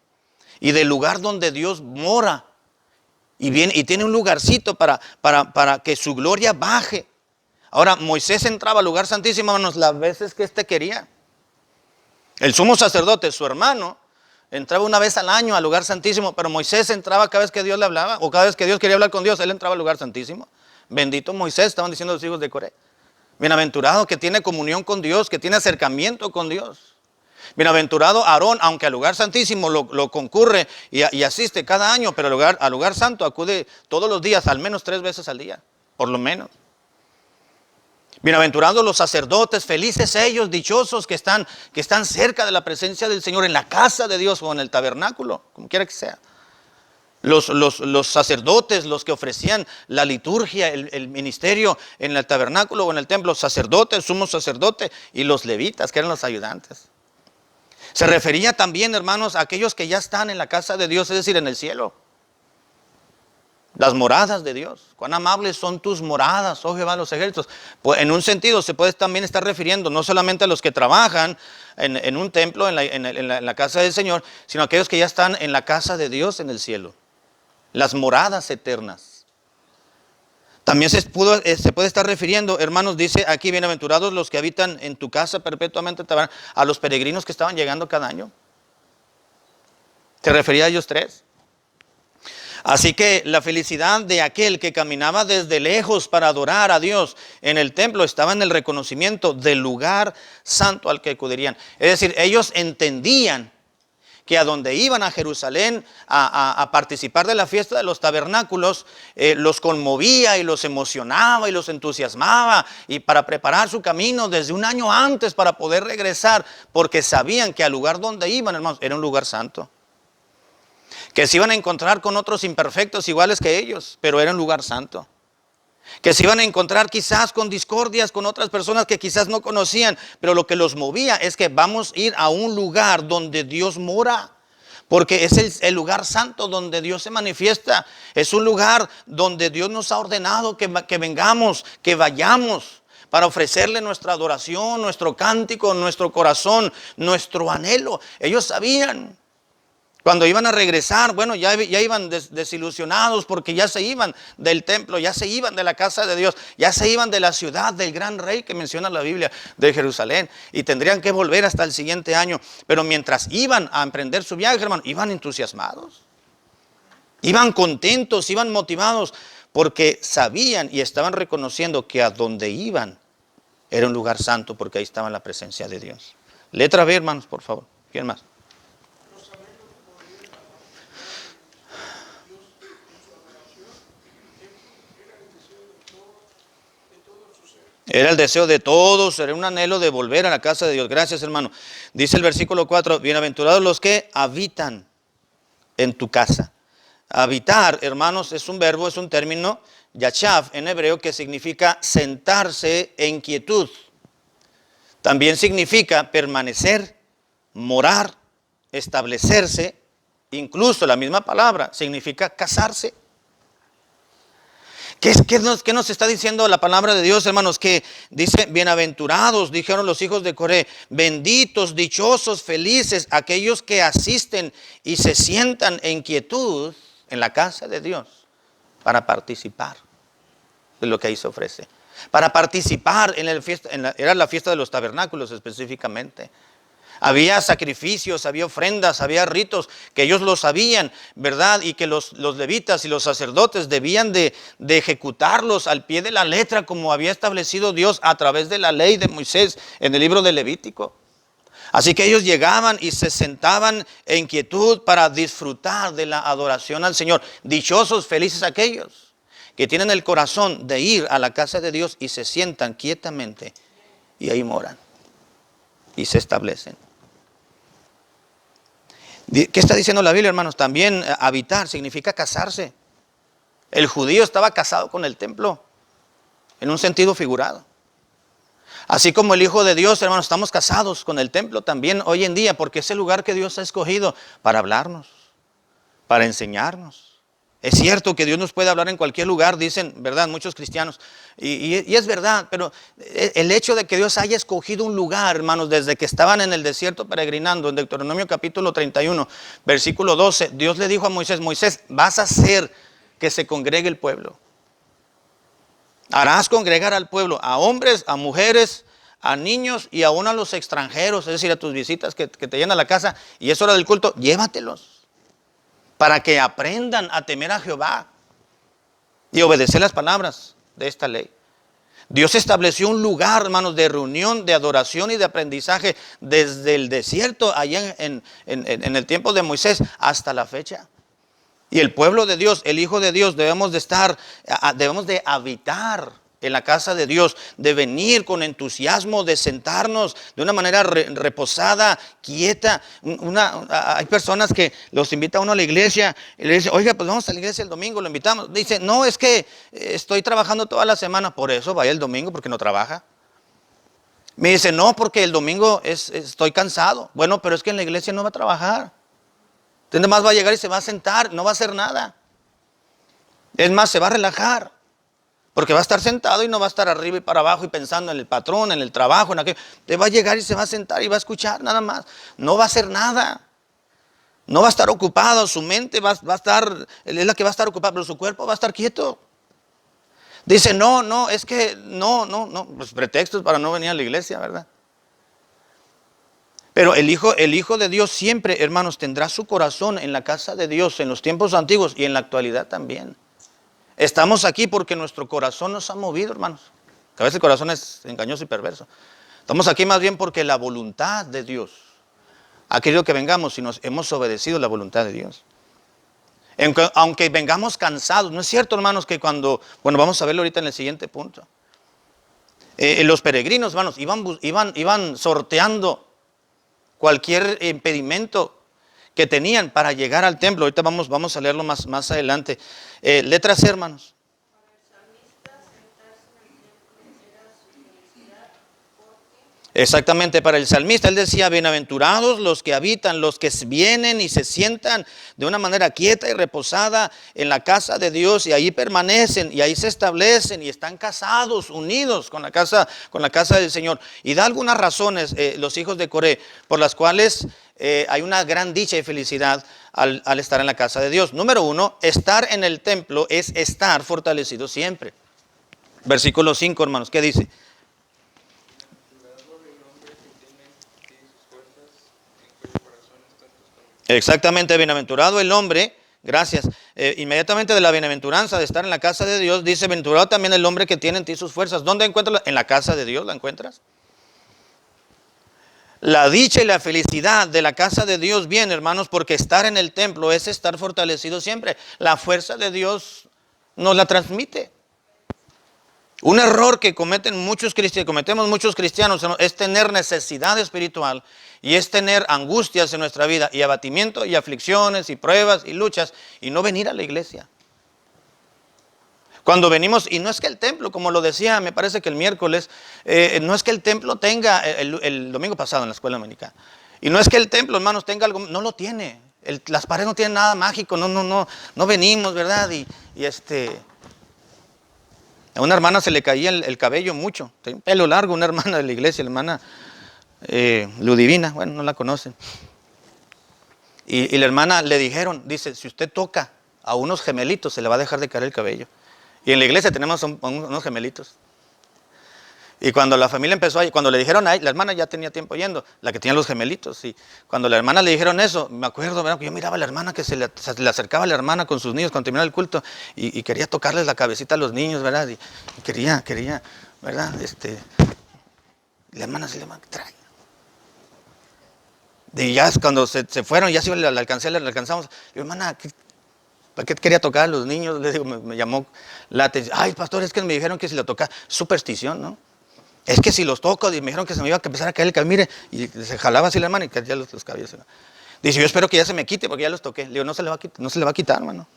y del lugar donde Dios mora y tiene un lugarcito para que su gloria baje. Ahora, Moisés entraba al lugar santísimo, hermanos, las veces que quería. El sumo sacerdote, su hermano, entraba una vez al año al lugar santísimo, pero Moisés entraba cada vez que Dios le hablaba, o cada vez que Dios quería hablar con Dios, él entraba al lugar santísimo. Bendito Moisés, estaban diciendo los hijos de Coré. Bienaventurado que tiene comunión con Dios, que tiene acercamiento con Dios. Bienaventurado Aarón, aunque al lugar santísimo lo concurre y asiste cada año, pero al lugar santo acude todos los días, al menos 3 veces al día, por lo menos. Bienaventurados los sacerdotes, felices ellos, dichosos que están cerca de la presencia del Señor en la casa de Dios o en el tabernáculo, como quiera que sea. Los sacerdotes, los que ofrecían la liturgia, el ministerio en el tabernáculo o en el templo, sacerdotes, sumo sacerdote, y los levitas, que eran los ayudantes. Se refería también, hermanos, a aquellos que ya están en la casa de Dios, es decir, en el cielo. Las moradas de Dios. Cuán amables son tus moradas, oh Jehová de los ejércitos. Pues en un sentido se puede también estar refiriendo no solamente a los que trabajan en un templo, en la casa del Señor, sino a aquellos que ya están en la casa de Dios en el cielo. Las moradas eternas. También se puede estar refiriendo, hermanos, dice aquí, bienaventurados los que habitan en tu casa perpetuamente, a los peregrinos que estaban llegando cada año. Se refería a ellos 3. Así que la felicidad de aquel que caminaba desde lejos para adorar a Dios en el templo estaba en el reconocimiento del lugar santo al que acudirían. Es decir, ellos entendían que a donde iban a Jerusalén a participar de la fiesta de los tabernáculos, los conmovía y los emocionaba y los entusiasmaba, y para preparar su camino desde un año antes para poder regresar, porque sabían que al lugar donde iban, hermanos, era un lugar santo. Que se iban a encontrar con otros imperfectos iguales que ellos, pero era un lugar santo. Que se iban a encontrar quizás con discordias con otras personas que quizás no conocían, pero lo que los movía es que vamos a ir a un lugar donde Dios mora, porque es el lugar santo donde Dios se manifiesta. Es un lugar donde Dios nos ha ordenado que vengamos, que vayamos, para ofrecerle nuestra adoración, nuestro cántico, nuestro corazón, nuestro anhelo. Ellos sabían. Cuando iban a regresar, bueno, ya iban desilusionados porque ya se iban del templo, ya se iban de la casa de Dios, ya se iban de la ciudad del gran rey que menciona la Biblia, de Jerusalén, y tendrían que volver hasta el siguiente año. Pero mientras iban a emprender su viaje, hermano, iban entusiasmados, iban contentos, iban motivados, porque sabían y estaban reconociendo que a donde iban era un lugar santo, porque ahí estaba la presencia de Dios. Letra B, hermanos, por favor. ¿Quién más? Era el deseo de todos, era un anhelo de volver a la casa de Dios. Gracias, hermano. Dice el versículo 4, bienaventurados los que habitan en tu casa. Habitar, hermanos, es un verbo, es un término, yashav, en hebreo, que significa sentarse en quietud. También significa permanecer, morar, establecerse incluso la misma palabra significa casarse. ¿Qué nos está diciendo la palabra de Dios, hermanos? Que dice, bienaventurados, dijeron los hijos de Coré, benditos, dichosos, felices, aquellos que asisten y se sientan en quietud en la casa de Dios para participar de lo que ahí se ofrece. Para participar en la fiesta, era la fiesta de los tabernáculos específicamente. Había sacrificios, había ofrendas, había ritos que ellos lo sabían, ¿verdad? Y que los levitas y los sacerdotes debían de ejecutarlos al pie de la letra como había establecido Dios a través de la ley de Moisés en el libro de Levítico. Así que ellos llegaban y se sentaban en quietud para disfrutar de la adoración al Señor. Dichosos, felices aquellos que tienen el corazón de ir a la casa de Dios y se sientan quietamente y ahí moran y se establecen. ¿Qué está diciendo la Biblia, hermanos? También habitar significa casarse. El judío estaba casado con el templo, en un sentido figurado. Así como el Hijo de Dios, hermanos, estamos casados con el templo también hoy en día, porque es el lugar que Dios ha escogido para hablarnos, para enseñarnos. Es cierto que Dios nos puede hablar en cualquier lugar, dicen, ¿verdad? Muchos cristianos. Y es verdad, pero el hecho de que Dios haya escogido un lugar, hermanos, desde que estaban en el desierto peregrinando, en Deuteronomio capítulo 31, versículo 12, Dios le dijo a Moisés, Moisés, vas a hacer que se congregue el pueblo. Harás congregar al pueblo, a hombres, a mujeres, a niños y aún a los extranjeros, es decir, a tus visitas que te llenan la casa y es hora del culto, llévatelos. Para que aprendan a temer a Jehová y obedecer las palabras de esta ley. Dios estableció un lugar, hermanos, de reunión, de adoración y de aprendizaje desde el desierto, allá en el tiempo de Moisés, hasta la fecha. Y el pueblo de Dios, el Hijo de Dios, debemos de habitar en la casa de Dios, de venir con entusiasmo, de sentarnos de una manera reposada, quieta. Hay personas que los invita a uno a la iglesia y le dicen, oiga, pues vamos a la iglesia el domingo, lo invitamos. Dice, no, es que estoy trabajando toda la semana, por eso vaya el domingo porque no trabaja. Me dice, no, porque el domingo estoy cansado. Bueno, pero es que en la iglesia no va a trabajar. Entonces más va a llegar y se va a sentar, no va a hacer nada. Es más, se va a relajar. Porque va a estar sentado y no va a estar arriba y para abajo y pensando en el patrón, en el trabajo, en aquello. Te va a llegar y se va a sentar y va a escuchar nada más. No va a hacer nada. No va a estar ocupado. Su mente va a estar, es la que va a estar ocupada, pero su cuerpo va a estar quieto. Dice, no, es que no. Pues pretextos para no venir a la iglesia, ¿verdad? Pero el Hijo de Dios siempre, hermanos, tendrá su corazón en la casa de Dios, en los tiempos antiguos y en la actualidad también. Estamos aquí porque nuestro corazón nos ha movido, hermanos. Que a veces el corazón es engañoso y perverso. Estamos aquí más bien porque la voluntad de Dios ha querido que vengamos y nos hemos obedecido la voluntad de Dios. Aunque vengamos cansados, ¿no es cierto, hermanos, que vamos a verlo ahorita en el siguiente punto. Los peregrinos, hermanos, iban sorteando cualquier impedimento que tenían para llegar al templo. Ahorita vamos a leerlo más adelante. Letra C, hermanos. Exactamente, para el salmista, él decía, bienaventurados los que habitan, los que vienen y se sientan de una manera quieta y reposada en la casa de Dios y ahí permanecen y ahí se establecen y están casados, unidos con la casa del Señor. Y da algunas razones, los hijos de Coré, por las cuales hay una gran dicha y felicidad al estar en la casa de Dios. Número 1, estar en el templo es estar fortalecido siempre. Versículo 5, hermanos, ¿qué dice? Exactamente, bienaventurado el hombre, gracias. Inmediatamente de la bienaventuranza de estar en la casa de Dios, dice, bienaventurado también el hombre que tiene en ti sus fuerzas. ¿Dónde encuentras? En la casa de Dios la encuentras. La dicha y la felicidad de la casa de Dios viene, hermanos, porque estar en el templo es estar fortalecido siempre. La fuerza de Dios nos la transmite. Un error que cometemos muchos cristianos es tener necesidad espiritual y es tener angustias en nuestra vida y abatimiento y aflicciones y pruebas y luchas y no venir a la iglesia. Cuando venimos, y no es que el templo, como lo decía, me parece que el miércoles, no es que el templo tenga, el domingo pasado en la escuela dominicana, y no es que el templo, hermanos, tenga algo, no lo tiene. las paredes no tienen nada mágico, no venimos, ¿verdad? A una hermana se le caía el cabello mucho, tenía un pelo largo, una hermana de la iglesia, la hermana Ludivina, bueno, no la conocen. Y la hermana le dijeron, dice, si usted toca a unos gemelitos se le va a dejar de caer el cabello. Y en la iglesia tenemos unos gemelitos. Y cuando la familia empezó a ir, cuando le dijeron a ella, la hermana ya tenía tiempo yendo, la que tenía los gemelitos, y cuando la hermana le dijeron eso, me acuerdo, ¿verdad? Que yo miraba a la hermana que se le acercaba a la hermana con sus niños cuando terminaba el culto, y quería tocarles la cabecita a los niños, ¿verdad? Y quería, ¿verdad? La hermana se le trae. Y ya cuando se fueron, ya sí la alcanzamos. Le digo, hermana, ¿para qué quería tocar a los niños? Le digo, me llamó la atención. Ay, pastor, es que me dijeron que si lo toca, superstición, ¿no? Es que si los toco, y me dijeron que se me iba a empezar a caer el cabello, mire, y se jalaba así la hermana y caía los cabellos. Dice, yo espero que ya se me quite porque ya los toqué. Le digo, no se le va a quitar, hermano.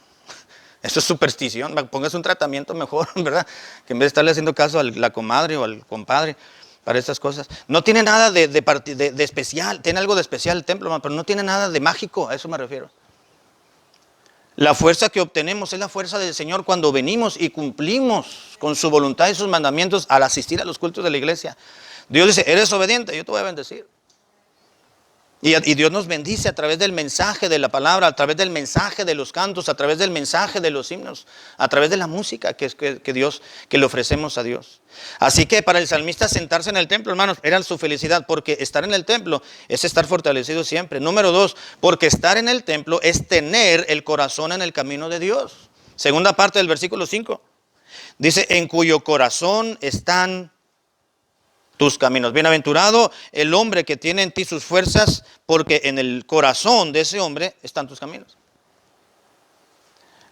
Eso es superstición, póngase un tratamiento mejor, ¿verdad? Que en vez de estarle haciendo caso a la comadre o al compadre para estas cosas. No tiene nada de especial, tiene algo de especial el templo, hermano, pero no tiene nada de mágico, a eso me refiero. La fuerza que obtenemos es la fuerza del Señor cuando venimos y cumplimos con su voluntad y sus mandamientos al asistir a los cultos de la iglesia. Dios dice, eres obediente, yo te voy a bendecir. Y Dios nos bendice a través del mensaje de la palabra, a través del mensaje de los cantos, a través del mensaje de los himnos, a través de la música que le ofrecemos a Dios. Así que para el salmista sentarse en el templo, hermanos, era su felicidad, porque estar en el templo es estar fortalecido siempre. Número 2, porque estar en el templo es tener el corazón en el camino de Dios. Segunda parte del versículo 5. Dice, en cuyo corazón están tus caminos. Bienaventurado el hombre que tiene en ti sus fuerzas, porque en el corazón de ese hombre están tus caminos.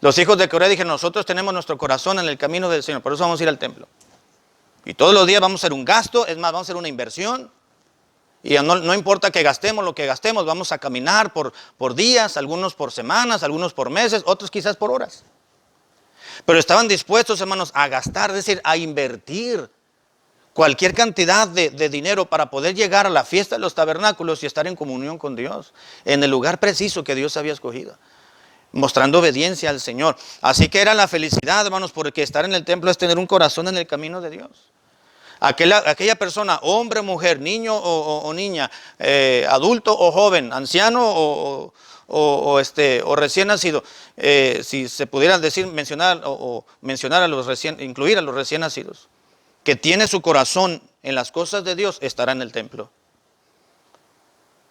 Los hijos de Coré dijeron, nosotros tenemos nuestro corazón en el camino del Señor, por eso vamos a ir al templo. Y todos los días vamos a hacer un gasto, es más, vamos a hacer una inversión. Y no importa que gastemos lo que gastemos, vamos a caminar por días, algunos por semanas, algunos por meses, otros quizás por horas. Pero estaban dispuestos, hermanos, a gastar, es decir, a invertir cualquier cantidad de dinero para poder llegar a la fiesta de los tabernáculos y estar en comunión con Dios, en el lugar preciso que Dios había escogido, mostrando obediencia al Señor. Así que era la felicidad, hermanos, porque estar en el templo es tener un corazón en el camino de Dios. Aquella persona, hombre o mujer, niño o niña, adulto o joven, anciano o recién nacido, si se pudiera decir, mencionar a los incluir a los recién nacidos, que tiene su corazón en las cosas de Dios, estará en el templo.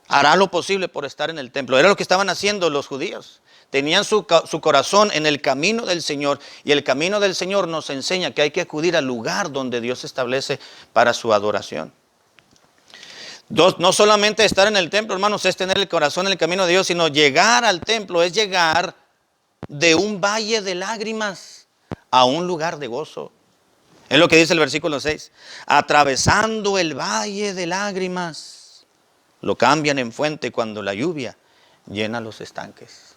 Hará lo posible por estar en el templo. Era lo que estaban haciendo los judíos. Tenían su corazón en el camino del Señor, y el camino del Señor nos enseña que hay que acudir al lugar donde Dios establece para su adoración. No solamente estar en el templo, hermanos, es tener el corazón en el camino de Dios, sino llegar al templo es llegar de un valle de lágrimas a un lugar de gozo. Es lo que dice el versículo 6. Atravesando el valle de lágrimas, lo cambian en fuente cuando la lluvia llena los estanques.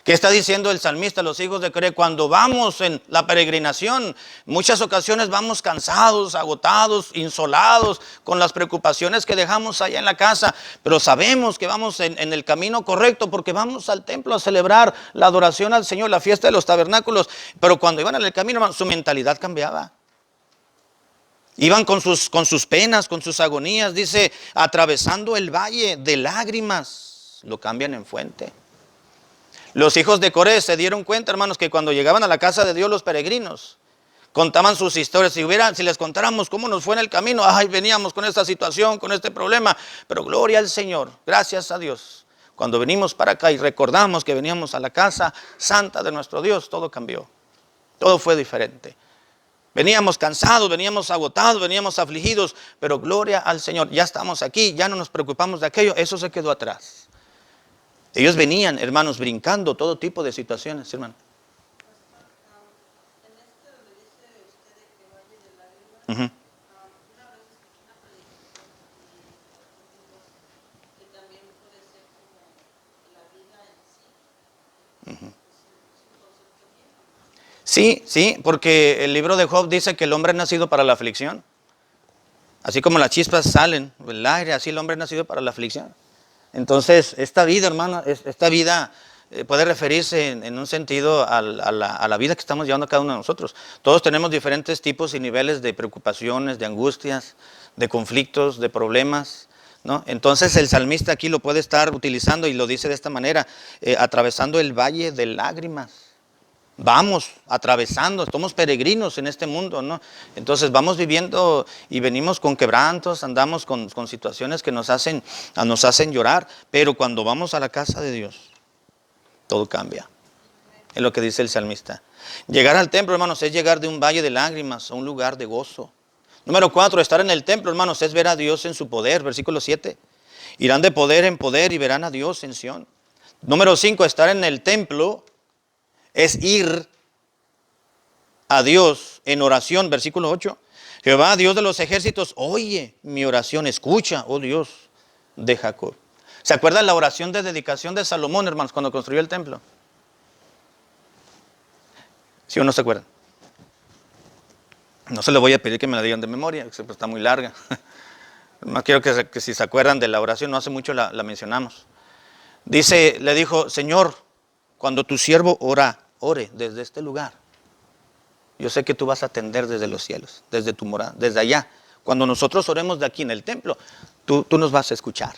¿Qué está diciendo el salmista a los hijos de Coré? Cuando vamos en la peregrinación, muchas ocasiones vamos cansados, agotados, insolados, con las preocupaciones que dejamos allá en la casa, pero sabemos que vamos en el camino correcto porque vamos al templo a celebrar la adoración al Señor, la fiesta de los tabernáculos. Pero cuando iban en el camino, su mentalidad cambiaba. Iban con sus penas, con sus agonías, dice, atravesando el valle de lágrimas, lo cambian en fuente. Los hijos de Coré se dieron cuenta, hermanos, que cuando llegaban a la casa de Dios los peregrinos, contaban sus historias. Si les contáramos cómo nos fue en el camino, ay, veníamos con esta situación, con este problema, pero gloria al Señor, gracias a Dios. Cuando venimos para acá y recordamos que veníamos a la casa santa de nuestro Dios, todo cambió, todo fue diferente. Veníamos cansados, veníamos agotados, veníamos afligidos, pero gloria al Señor, ya estamos aquí, ya no nos preocupamos de aquello, eso se quedó atrás. Ellos venían, hermanos, brincando todo tipo de situaciones, hermano. En este donde dice usted de que valle de lágrimas, Uh-huh. una vez escuché una predicación que también puede ser como la vida en sí. Uh-huh. Es un concepto bien. Sí, porque el libro de Job dice que el hombre ha nacido para la aflicción. Así como las chispas salen del aire, así el hombre ha nacido para la aflicción. Entonces, esta vida, hermano, esta vida puede referirse en un sentido a la vida que estamos llevando cada uno de nosotros. Todos tenemos diferentes tipos y niveles de preocupaciones, de angustias, de conflictos, de problemas, ¿no? Entonces el salmista aquí lo puede estar utilizando y lo dice de esta manera, atravesando el valle de lágrimas. Vamos atravesando, somos peregrinos en este mundo, ¿no? Entonces vamos viviendo y venimos con quebrantos, andamos con situaciones que nos hacen llorar, pero cuando vamos a la casa de Dios, todo cambia. Es lo que dice el salmista. Llegar al templo, hermanos, es llegar de un valle de lágrimas a un lugar de gozo. Número 4, estar en el templo, hermanos, es ver a Dios en su poder. Versículo 7. Irán de poder en poder y verán a Dios en Sión. Número 5, estar en el templo es ir a Dios en oración. Versículo 8. Jehová, Dios de los ejércitos, oye mi oración, escucha, oh Dios de Jacob. ¿Se acuerdan la oración de dedicación de Salomón, hermanos, cuando construyó el templo? ¿Sí o no se acuerdan? No se le voy a pedir que me la digan de memoria, que está muy larga. No quiero que si se acuerdan de la oración, no hace mucho la mencionamos. Dice, le dijo, Señor, cuando tu siervo ore desde este lugar, yo sé que tú vas a atender desde los cielos, desde tu morada, desde allá. Cuando nosotros oremos de aquí en el templo, tú nos vas a escuchar.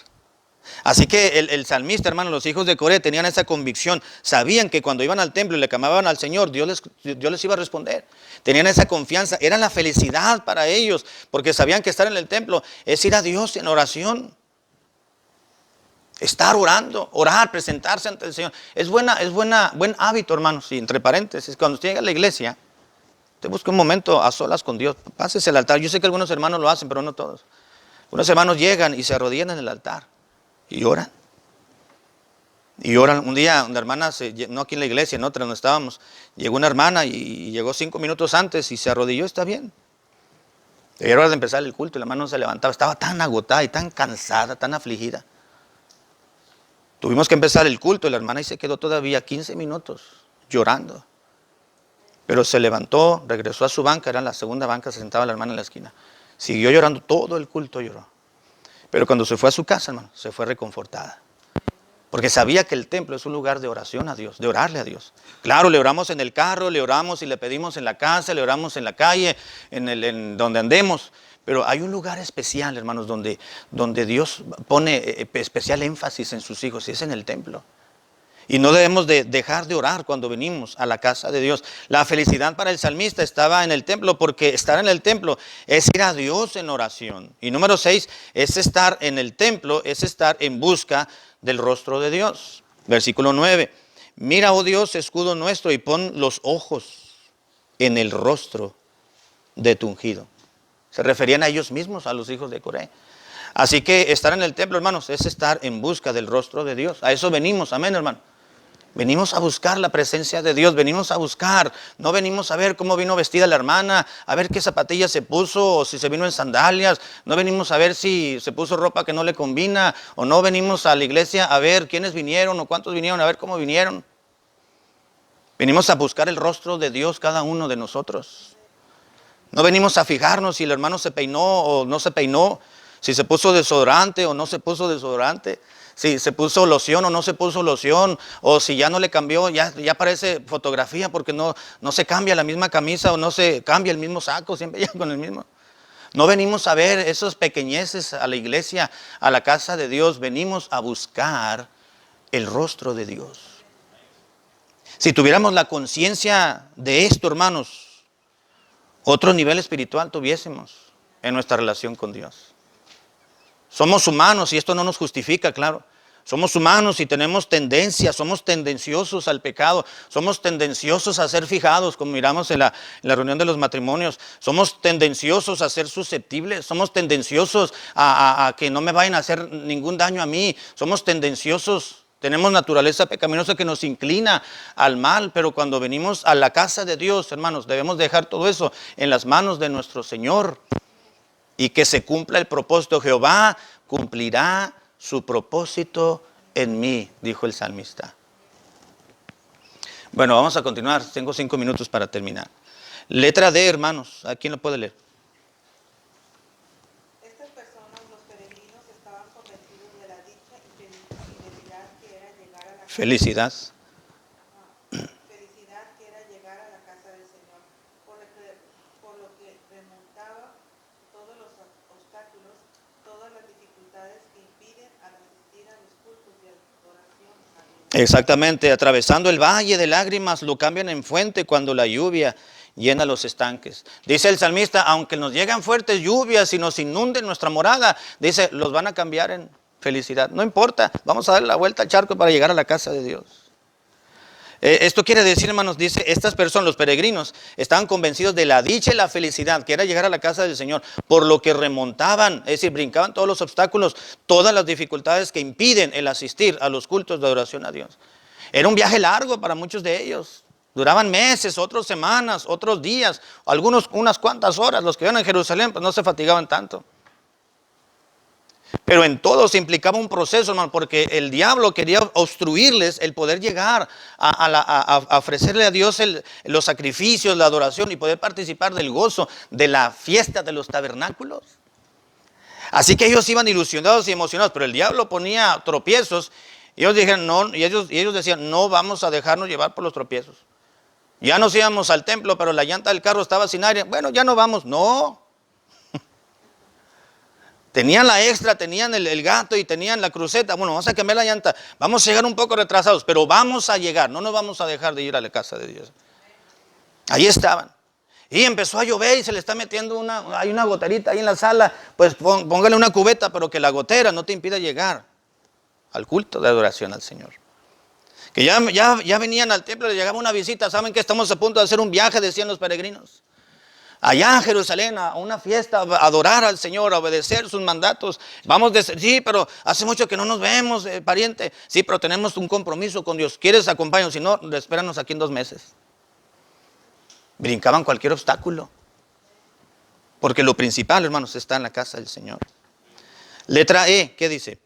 Así que el salmista, hermano, los hijos de Coré tenían esa convicción. Sabían que cuando iban al templo y le clamaban al Señor, Dios les iba a responder. Tenían esa confianza. Era la felicidad para ellos, porque sabían que estar en el templo es ir a Dios en oración. Estar orando, orar, presentarse ante el Señor. Buen hábito, hermanos. Y entre paréntesis, cuando usted llega a la iglesia, te busca un momento a solas con Dios. Pásese al altar. Yo sé que algunos hermanos lo hacen, pero no todos. Unos hermanos llegan y se arrodillan en el altar. Y oran. Y oran. Un día una hermana, no aquí en la iglesia, en otra donde estábamos, llegó una hermana y llegó 5 minutos antes y se arrodilló, está bien. Y era hora de empezar el culto y la hermana no se levantaba. Estaba tan agotada y tan cansada, tan afligida. Tuvimos que empezar el culto y la hermana ahí se quedó todavía 15 minutos llorando. Pero se levantó, regresó a su banca, era la segunda banca, se sentaba la hermana en la esquina. Siguió llorando, todo el culto lloró. Pero cuando se fue a su casa, hermano, se fue reconfortada. Porque sabía que el templo es un lugar de oración a Dios, de orarle a Dios. Claro, le oramos en el carro, le oramos y le pedimos en la casa, le oramos en la calle, en donde andemos. Pero hay un lugar especial, hermanos, donde Dios pone especial énfasis en sus hijos, y es en el templo. Y no debemos de dejar de orar cuando venimos a la casa de Dios. La felicidad para el salmista estaba en el templo, porque estar en el templo es ir a Dios en oración. Y número 6, es estar en el templo, es estar en busca del rostro de Dios. Versículo 9. Mira, oh Dios, escudo nuestro, y pon los ojos en el rostro de tu ungido. Se referían a ellos mismos, a los hijos de Coré. Así que estar en el templo, hermanos, es estar en busca del rostro de Dios. A eso venimos, amén, hermano. Venimos a buscar la presencia de Dios, venimos a buscar, no venimos a ver cómo vino vestida la hermana, a ver qué zapatillas se puso, o si se vino en sandalias, no venimos a ver si se puso ropa que no le combina, o no venimos a la iglesia a ver quiénes vinieron o cuántos vinieron, a ver cómo vinieron. Venimos a buscar el rostro de Dios cada uno de nosotros. No venimos a fijarnos si el hermano se peinó o no se peinó, si se puso desodorante o no se puso desodorante, si se puso loción o no se puso loción, o si ya no le cambió, ya parece fotografía porque no se cambia la misma camisa o no se cambia el mismo saco, siempre ya con el mismo. No venimos a ver esos pequeñeces a la iglesia, a la casa de Dios, venimos a buscar el rostro de Dios. Si tuviéramos la conciencia de esto, hermanos, otro nivel espiritual tuviésemos en nuestra relación con Dios. Somos humanos y esto no nos justifica, claro. Somos humanos y tenemos tendencias, somos tendenciosos al pecado, somos tendenciosos a ser fijados, como miramos en la reunión de los matrimonios. Somos tendenciosos a ser susceptibles, somos tendenciosos a que no me vayan a hacer ningún daño a mí. Somos tendenciosos, tenemos naturaleza pecaminosa que nos inclina al mal, pero cuando venimos a la casa de Dios, hermanos, debemos dejar todo eso en las manos de nuestro Señor. Y que se cumpla el propósito. Jehová cumplirá su propósito en mí, dijo el salmista. Bueno, vamos a continuar. Tengo 5 minutos para terminar. Letra D, hermanos. ¿A quién lo puede leer? Estas personas, los peregrinos, estaban convencidos de la dicha y plenitud Felicidad. Felicidad que era llegar a la casa del Señor, por lo que remontaba todos los obstáculos, todas las dificultades que impiden al asistir a los cultos de adoración a Dios. Exactamente, atravesando el valle de lágrimas lo cambian en fuente cuando la lluvia llena los estanques. Dice el salmista, aunque nos llegan fuertes lluvias y nos inunden nuestra morada, dice, los van a cambiar en felicidad. No importa, vamos a dar la vuelta al charco para llegar a la casa de Dios. Esto quiere decir, hermanos, dice, estas personas, los peregrinos, estaban convencidos de la dicha y la felicidad que era llegar a la casa del Señor, por lo que remontaban, es decir, brincaban todos los obstáculos, todas las dificultades que impiden el asistir a los cultos de adoración a Dios. Era un viaje largo para muchos de ellos. Duraban meses, otros semanas, otros días, algunos unas cuantas horas. Los que iban en Jerusalén pues no se fatigaban tanto. Pero en todo se implicaba un proceso, hermano, porque el diablo quería obstruirles el poder llegar a ofrecerle a Dios los sacrificios, la adoración y poder participar del gozo de la fiesta de los tabernáculos. Así que ellos iban ilusionados y emocionados, pero el diablo ponía tropiezos y ellos dijeron, no, y ellos decían, no vamos a dejarnos llevar por los tropiezos. Ya nos íbamos al templo, pero la llanta del carro estaba sin aire. Bueno, ya no vamos. No. Tenían la extra, tenían el gato y tenían la cruceta. Bueno, vamos a cambiar la llanta. Vamos a llegar un poco retrasados, pero vamos a llegar. No nos vamos a dejar de ir a la casa de Dios. Ahí estaban. Y empezó a llover y se le está metiendo hay una goterita ahí en la sala. Pues póngale una cubeta, pero que la gotera no te impida llegar al culto de adoración al Señor. Que ya venían al templo, les llegaba una visita. ¿Saben que estamos a punto de hacer un viaje? Decían los peregrinos. Allá en Jerusalén, a una fiesta, a adorar al Señor, a obedecer sus mandatos. Sí, pero hace mucho que no nos vemos, pariente. Sí, pero tenemos un compromiso con Dios. ¿Quieres acompañarnos? Si no, espéranos aquí en 2 meses. Brincaban cualquier obstáculo. Porque lo principal, hermanos, está en la casa del Señor. Letra E, ¿qué dice?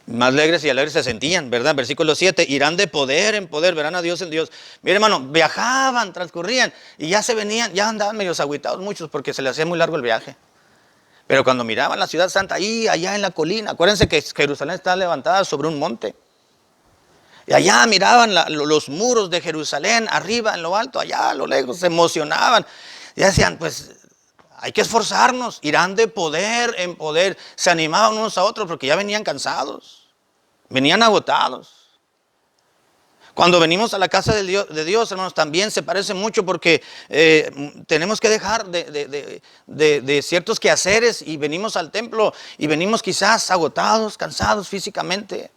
Más alegres se sentían, ¿verdad? Versículo 7, irán de poder en poder, verán a Dios en Dios. Mire, hermano, viajaban, transcurrían y ya se venían, ya andaban medio agüitados muchos porque se les hacía muy largo el viaje. Pero cuando miraban la ciudad santa, ahí, allá en la colina, acuérdense que Jerusalén está levantada sobre un monte. Y allá miraban los muros de Jerusalén, arriba, en lo alto, allá a lo lejos, se emocionaban. Y decían, pues hay que esforzarnos, irán de poder en poder. Se animaban unos a otros porque ya venían cansados. Venían agotados. Cuando venimos a la casa de Dios, hermanos, también se parece mucho porque tenemos que dejar de ciertos quehaceres y venimos al templo y venimos quizás agotados, cansados físicamente.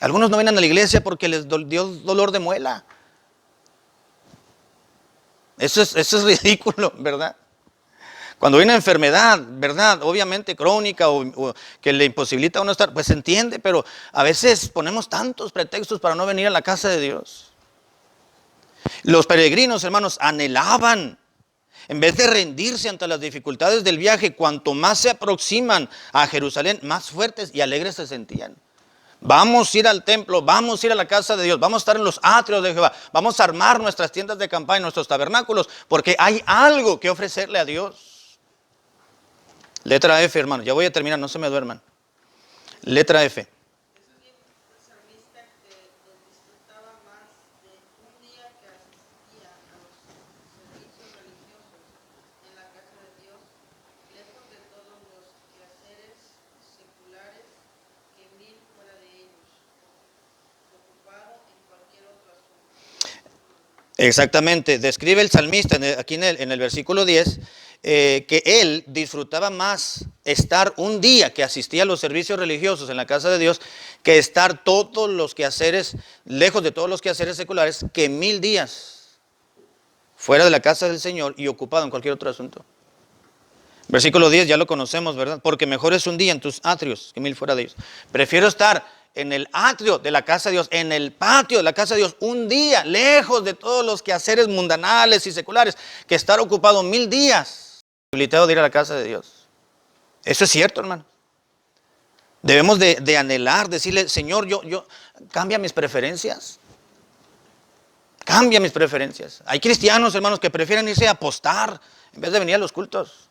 Algunos no vienen a la iglesia porque les dio dolor de muela. Eso es ridículo, ¿verdad? Cuando hay una enfermedad, ¿verdad? Obviamente crónica o que le imposibilita a uno estar, pues se entiende, pero a veces ponemos tantos pretextos para no venir a la casa de Dios. Los peregrinos, hermanos, anhelaban, en vez de rendirse ante las dificultades del viaje, cuanto más se aproximan a Jerusalén, más fuertes y alegres se sentían. Vamos a ir al templo, vamos a ir a la casa de Dios, vamos a estar en los atrios de Jehová, vamos a armar nuestras tiendas de campaña, nuestros tabernáculos, porque hay algo que ofrecerle a Dios. Letra F, hermano, ya voy a terminar, no se me duerman. Letra F. Eso dijo el salmista que disfrutaba más de un día que asistía a los servicios religiosos en la casa de Dios, lejos de todos los quehaceres seculares que 1000 fuera de ellos, ocupado en cualquier otro asunto. Exactamente, describe el salmista aquí en el versículo 10, que él disfrutaba más estar un día que asistía a los servicios religiosos en la casa de Dios, que estar todos los quehaceres, lejos de todos los quehaceres seculares, que 1000 días fuera de la casa del Señor y ocupado en cualquier otro asunto. Versículo 10, ya lo conocemos, ¿verdad? Porque mejor es un día en tus atrios que 1000 fuera de ellos. Prefiero estar en el atrio de la casa de Dios, en el patio de la casa de Dios, un día, lejos de todos los quehaceres mundanales y seculares, que estar ocupado 1000 días, habilitado de ir a la casa de Dios. Eso es cierto, hermano. Debemos de anhelar, decirle, Señor, yo cambia mis preferencias. Cambia mis preferencias. Hay cristianos, hermanos, que prefieren irse a apostar en vez de venir a los cultos.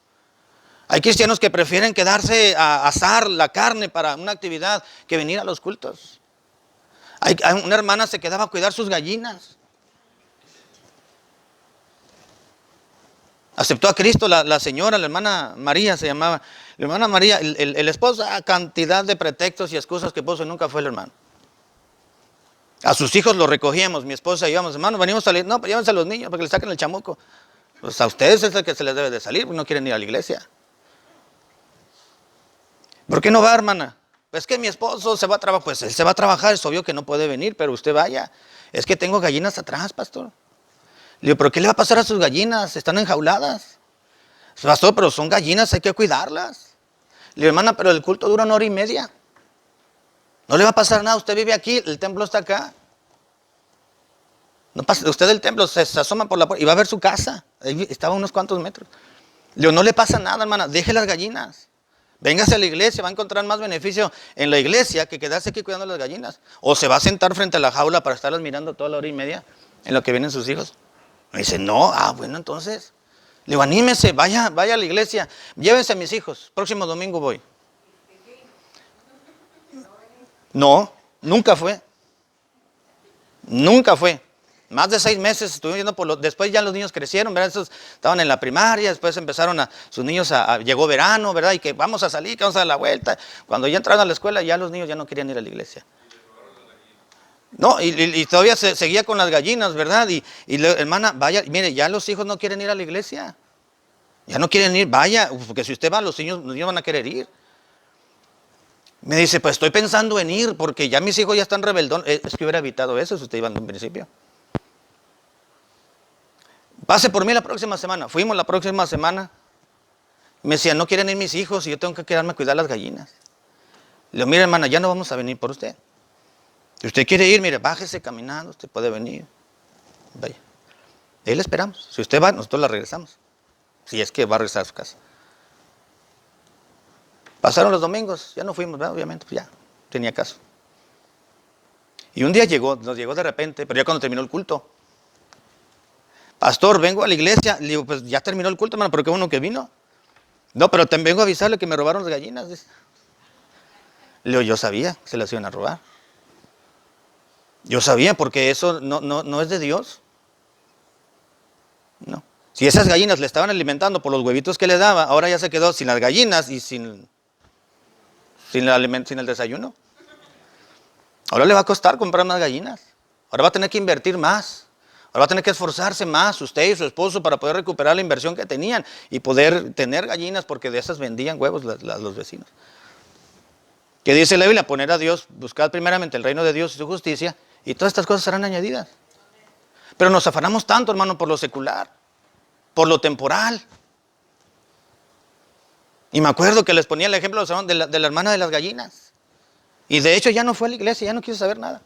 Hay cristianos que prefieren quedarse a asar la carne para una actividad que venir a los cultos. Una hermana se quedaba a cuidar sus gallinas. Aceptó a Cristo la señora, la hermana María se llamaba. La hermana María, el esposo, cantidad de pretextos y excusas que puso, nunca fue el hermano. A sus hijos los recogíamos, mi esposa y íbamos, hermano, venimos a salir. No, pero llévense a los niños para que les saquen el chamuco. Pues a ustedes es el que se les debe de salir, porque no quieren ir a la iglesia. ¿Por qué no va, hermana? Pues que mi esposo se va a trabajar. Pues él se va a trabajar, es obvio que no puede venir, pero usted vaya. Es que tengo gallinas atrás, pastor. Le digo, ¿pero qué le va a pasar a sus gallinas? Están enjauladas. Pastor, pero son gallinas, hay que cuidarlas. Le digo, hermana, pero el culto dura 1 hora y media. No le va a pasar nada, usted vive aquí, el templo está acá. No pasa, usted del templo se asoma por la puerta y va a ver su casa. Ahí estaba a unos cuantos metros. Le digo, no le pasa nada, hermana, deje las gallinas. Véngase a la iglesia, va a encontrar más beneficio en la iglesia que quedarse aquí cuidando las gallinas. O se va a sentar frente a la jaula para estarlas mirando toda la 1 hora y media en lo que vienen sus hijos. Me dice, no, bueno, entonces. Le digo, anímese, vaya a la iglesia, llévense a mis hijos, próximo domingo voy. No, nunca fue. Nunca fue. Más de 6 meses estuvimos yendo después ya los niños crecieron, ¿verdad? Esos estaban en la primaria, después empezaron sus niños llegó verano, ¿verdad? Y que vamos a salir, que vamos a dar la vuelta. Cuando ya entraron a la escuela, ya los niños ya no querían ir a la iglesia. No, y todavía seguía con las gallinas, ¿verdad? Y hermana, vaya, mire, ya los hijos no quieren ir a la iglesia. Ya no quieren ir, vaya, porque si usted va, los niños van a querer ir. Me dice, pues estoy pensando en ir, porque ya mis hijos ya están rebeldón. Es que hubiera evitado eso si usted iba en un principio. Pase por mí la próxima semana. Fuimos la próxima semana. Me decía, no quieren ir mis hijos y yo tengo que quedarme a cuidar las gallinas. Le digo, mire hermana, ya no vamos a venir por usted. Si usted quiere ir, mire, bájese caminando, usted puede venir. Vaya. Ahí le esperamos. Si usted va, nosotros la regresamos. Si es que va a regresar a su casa. Pasaron los domingos, ya no fuimos, ¿verdad? Obviamente, pues ya, tenía caso. Y un día nos llegó de repente, pero ya cuando terminó el culto. Pastor, vengo a la iglesia. Le digo, pues ya terminó el culto, hermano, pero qué bueno que vino. No, pero vengo a avisarle que me robaron las gallinas. Dice. Le digo, yo sabía que se las iban a robar. Yo sabía, porque eso no es de Dios. No. Si esas gallinas le estaban alimentando por los huevitos que le daba, ahora ya se quedó sin las gallinas y sin el desayuno. Ahora le va a costar comprar más gallinas. Ahora va a tener que invertir más. Ahora va a tener que esforzarse más usted y su esposo para poder recuperar la inversión que tenían y poder tener gallinas, porque de esas vendían huevos los vecinos. ¿Qué dice la Biblia? Poner a Dios, buscar primeramente el reino de Dios y su justicia, y todas estas cosas serán añadidas. Pero nos afanamos tanto, hermano, por lo secular, por lo temporal. Y me acuerdo que les ponía el ejemplo de la hermana de las gallinas. Y de hecho ya no fue a la iglesia, ya no quiso saber nada.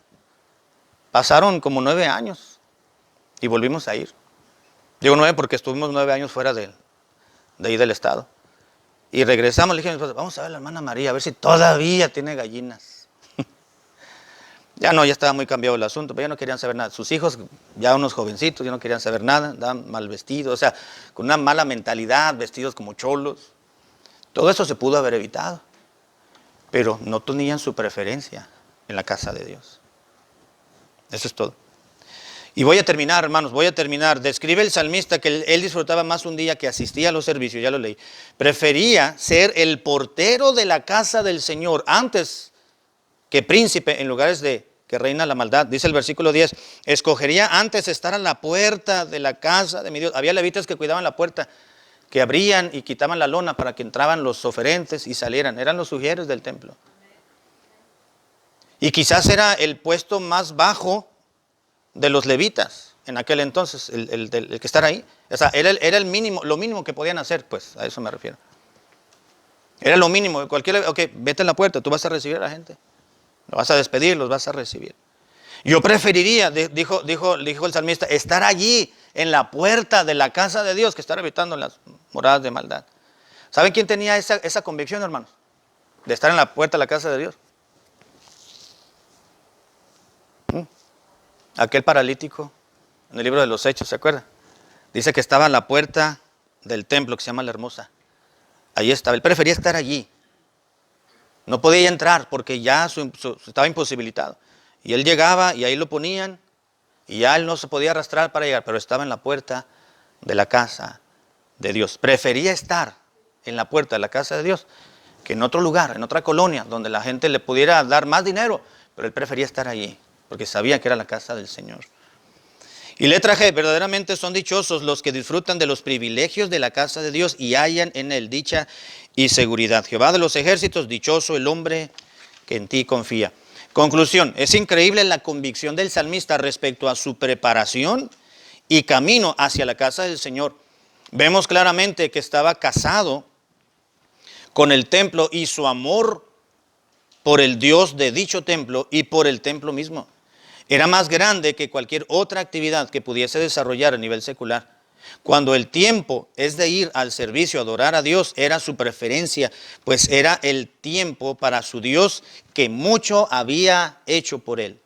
Pasaron como 9 años y volvimos a ir. Digo 9 porque estuvimos 9 años fuera de ahí del estado. Y regresamos, le dije a mi esposa, vamos a ver a la hermana María, a ver si todavía tiene gallinas. Ya estaba muy cambiado el asunto, pero ya no querían saber nada. Sus hijos, ya unos jovencitos, ya no querían saber nada, andaban mal vestidos, o sea, con una mala mentalidad, vestidos como cholos. Todo eso se pudo haber evitado, pero no tenían su preferencia en la casa de Dios. Eso es todo. Y voy a terminar, hermanos, Describe el salmista que él disfrutaba más un día que asistía a los servicios, ya lo leí. Prefería ser el portero de la casa del Señor antes que príncipe en lugares que reina la maldad. Dice el versículo 10, escogería antes estar a la puerta de la casa de mi Dios. Había levitas que cuidaban la puerta, que abrían y quitaban la lona para que entraban los oferentes y salieran. Eran los sugieres del templo. Y quizás era el puesto más bajo de los levitas en aquel entonces, el que estar ahí. O sea, era el mínimo, lo mínimo que podían hacer, pues, a eso me refiero. Era lo mínimo. Ok, vete a la puerta, tú vas a recibir a la gente. Los vas a despedir, los vas a recibir. Yo preferiría, dijo el salmista, estar allí en la puerta de la casa de Dios que estar evitando las moradas de maldad. ¿Saben quién tenía esa convicción, hermanos? De estar en la puerta de la casa de Dios. Aquel paralítico en el libro de los Hechos, ¿se acuerdan? Dice que estaba en la puerta del templo que se llama La Hermosa. Ahí estaba, él prefería estar allí. No podía entrar porque ya estaba imposibilitado. Y él llegaba y ahí lo ponían y ya él no se podía arrastrar para llegar, pero estaba en la puerta de la casa de Dios. Prefería estar en la puerta de la casa de Dios que en otro lugar, en otra colonia, donde la gente le pudiera dar más dinero, pero él prefería estar allí, porque sabía que era la casa del Señor. Y letra G, verdaderamente son dichosos los que disfrutan de los privilegios de la casa de Dios y hallan en él dicha y seguridad. Jehová de los ejércitos, dichoso el hombre que en ti confía. Conclusión, es increíble la convicción del salmista respecto a su preparación y camino hacia la casa del Señor. Vemos claramente que estaba casado con el templo y su amor por el Dios de dicho templo y por el templo mismo era más grande que cualquier otra actividad que pudiese desarrollar a nivel secular. Cuando el tiempo es de ir al servicio, a adorar a Dios, era su preferencia, pues era el tiempo para su Dios que mucho había hecho por él.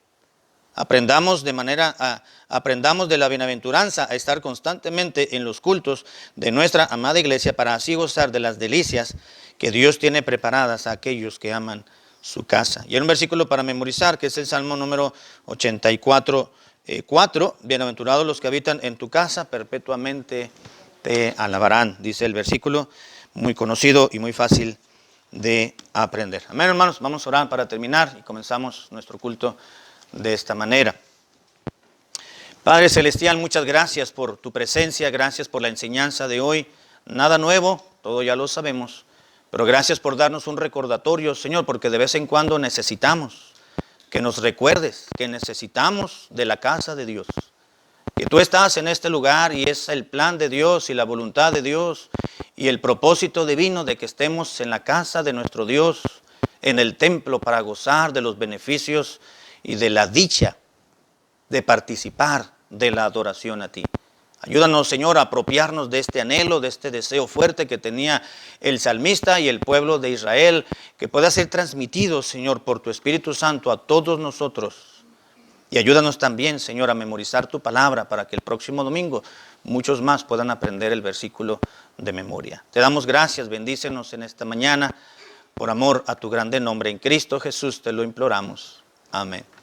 Aprendamos de la bienaventuranza a estar constantemente en los cultos de nuestra amada iglesia para así gozar de las delicias que Dios tiene preparadas a aquellos que aman su casa. Y hay un versículo para memorizar que es el Salmo número 84, 4. Bienaventurados los que habitan en tu casa, perpetuamente te alabarán. Dice el versículo, muy conocido y muy fácil de aprender. Amén, hermanos. Vamos a orar para terminar y comenzamos nuestro culto de esta manera. Padre Celestial, muchas gracias por tu presencia, gracias por la enseñanza de hoy. Nada nuevo, todo ya lo sabemos, pero gracias por darnos un recordatorio, Señor, porque de vez en cuando necesitamos que nos recuerdes que necesitamos de la casa de Dios, que tú estás en este lugar y es el plan de Dios y la voluntad de Dios y el propósito divino de que estemos en la casa de nuestro Dios, en el templo para gozar de los beneficios y de la dicha de participar de la adoración a ti. Ayúdanos, Señor, a apropiarnos de este anhelo, de este deseo fuerte que tenía el salmista y el pueblo de Israel, que pueda ser transmitido, Señor, por tu Espíritu Santo a todos nosotros. Y ayúdanos también, Señor, a memorizar tu palabra para que el próximo domingo muchos más puedan aprender el versículo de memoria. Te damos gracias, bendícenos en esta mañana, por amor a tu grande nombre. En Cristo Jesús te lo imploramos. Amén.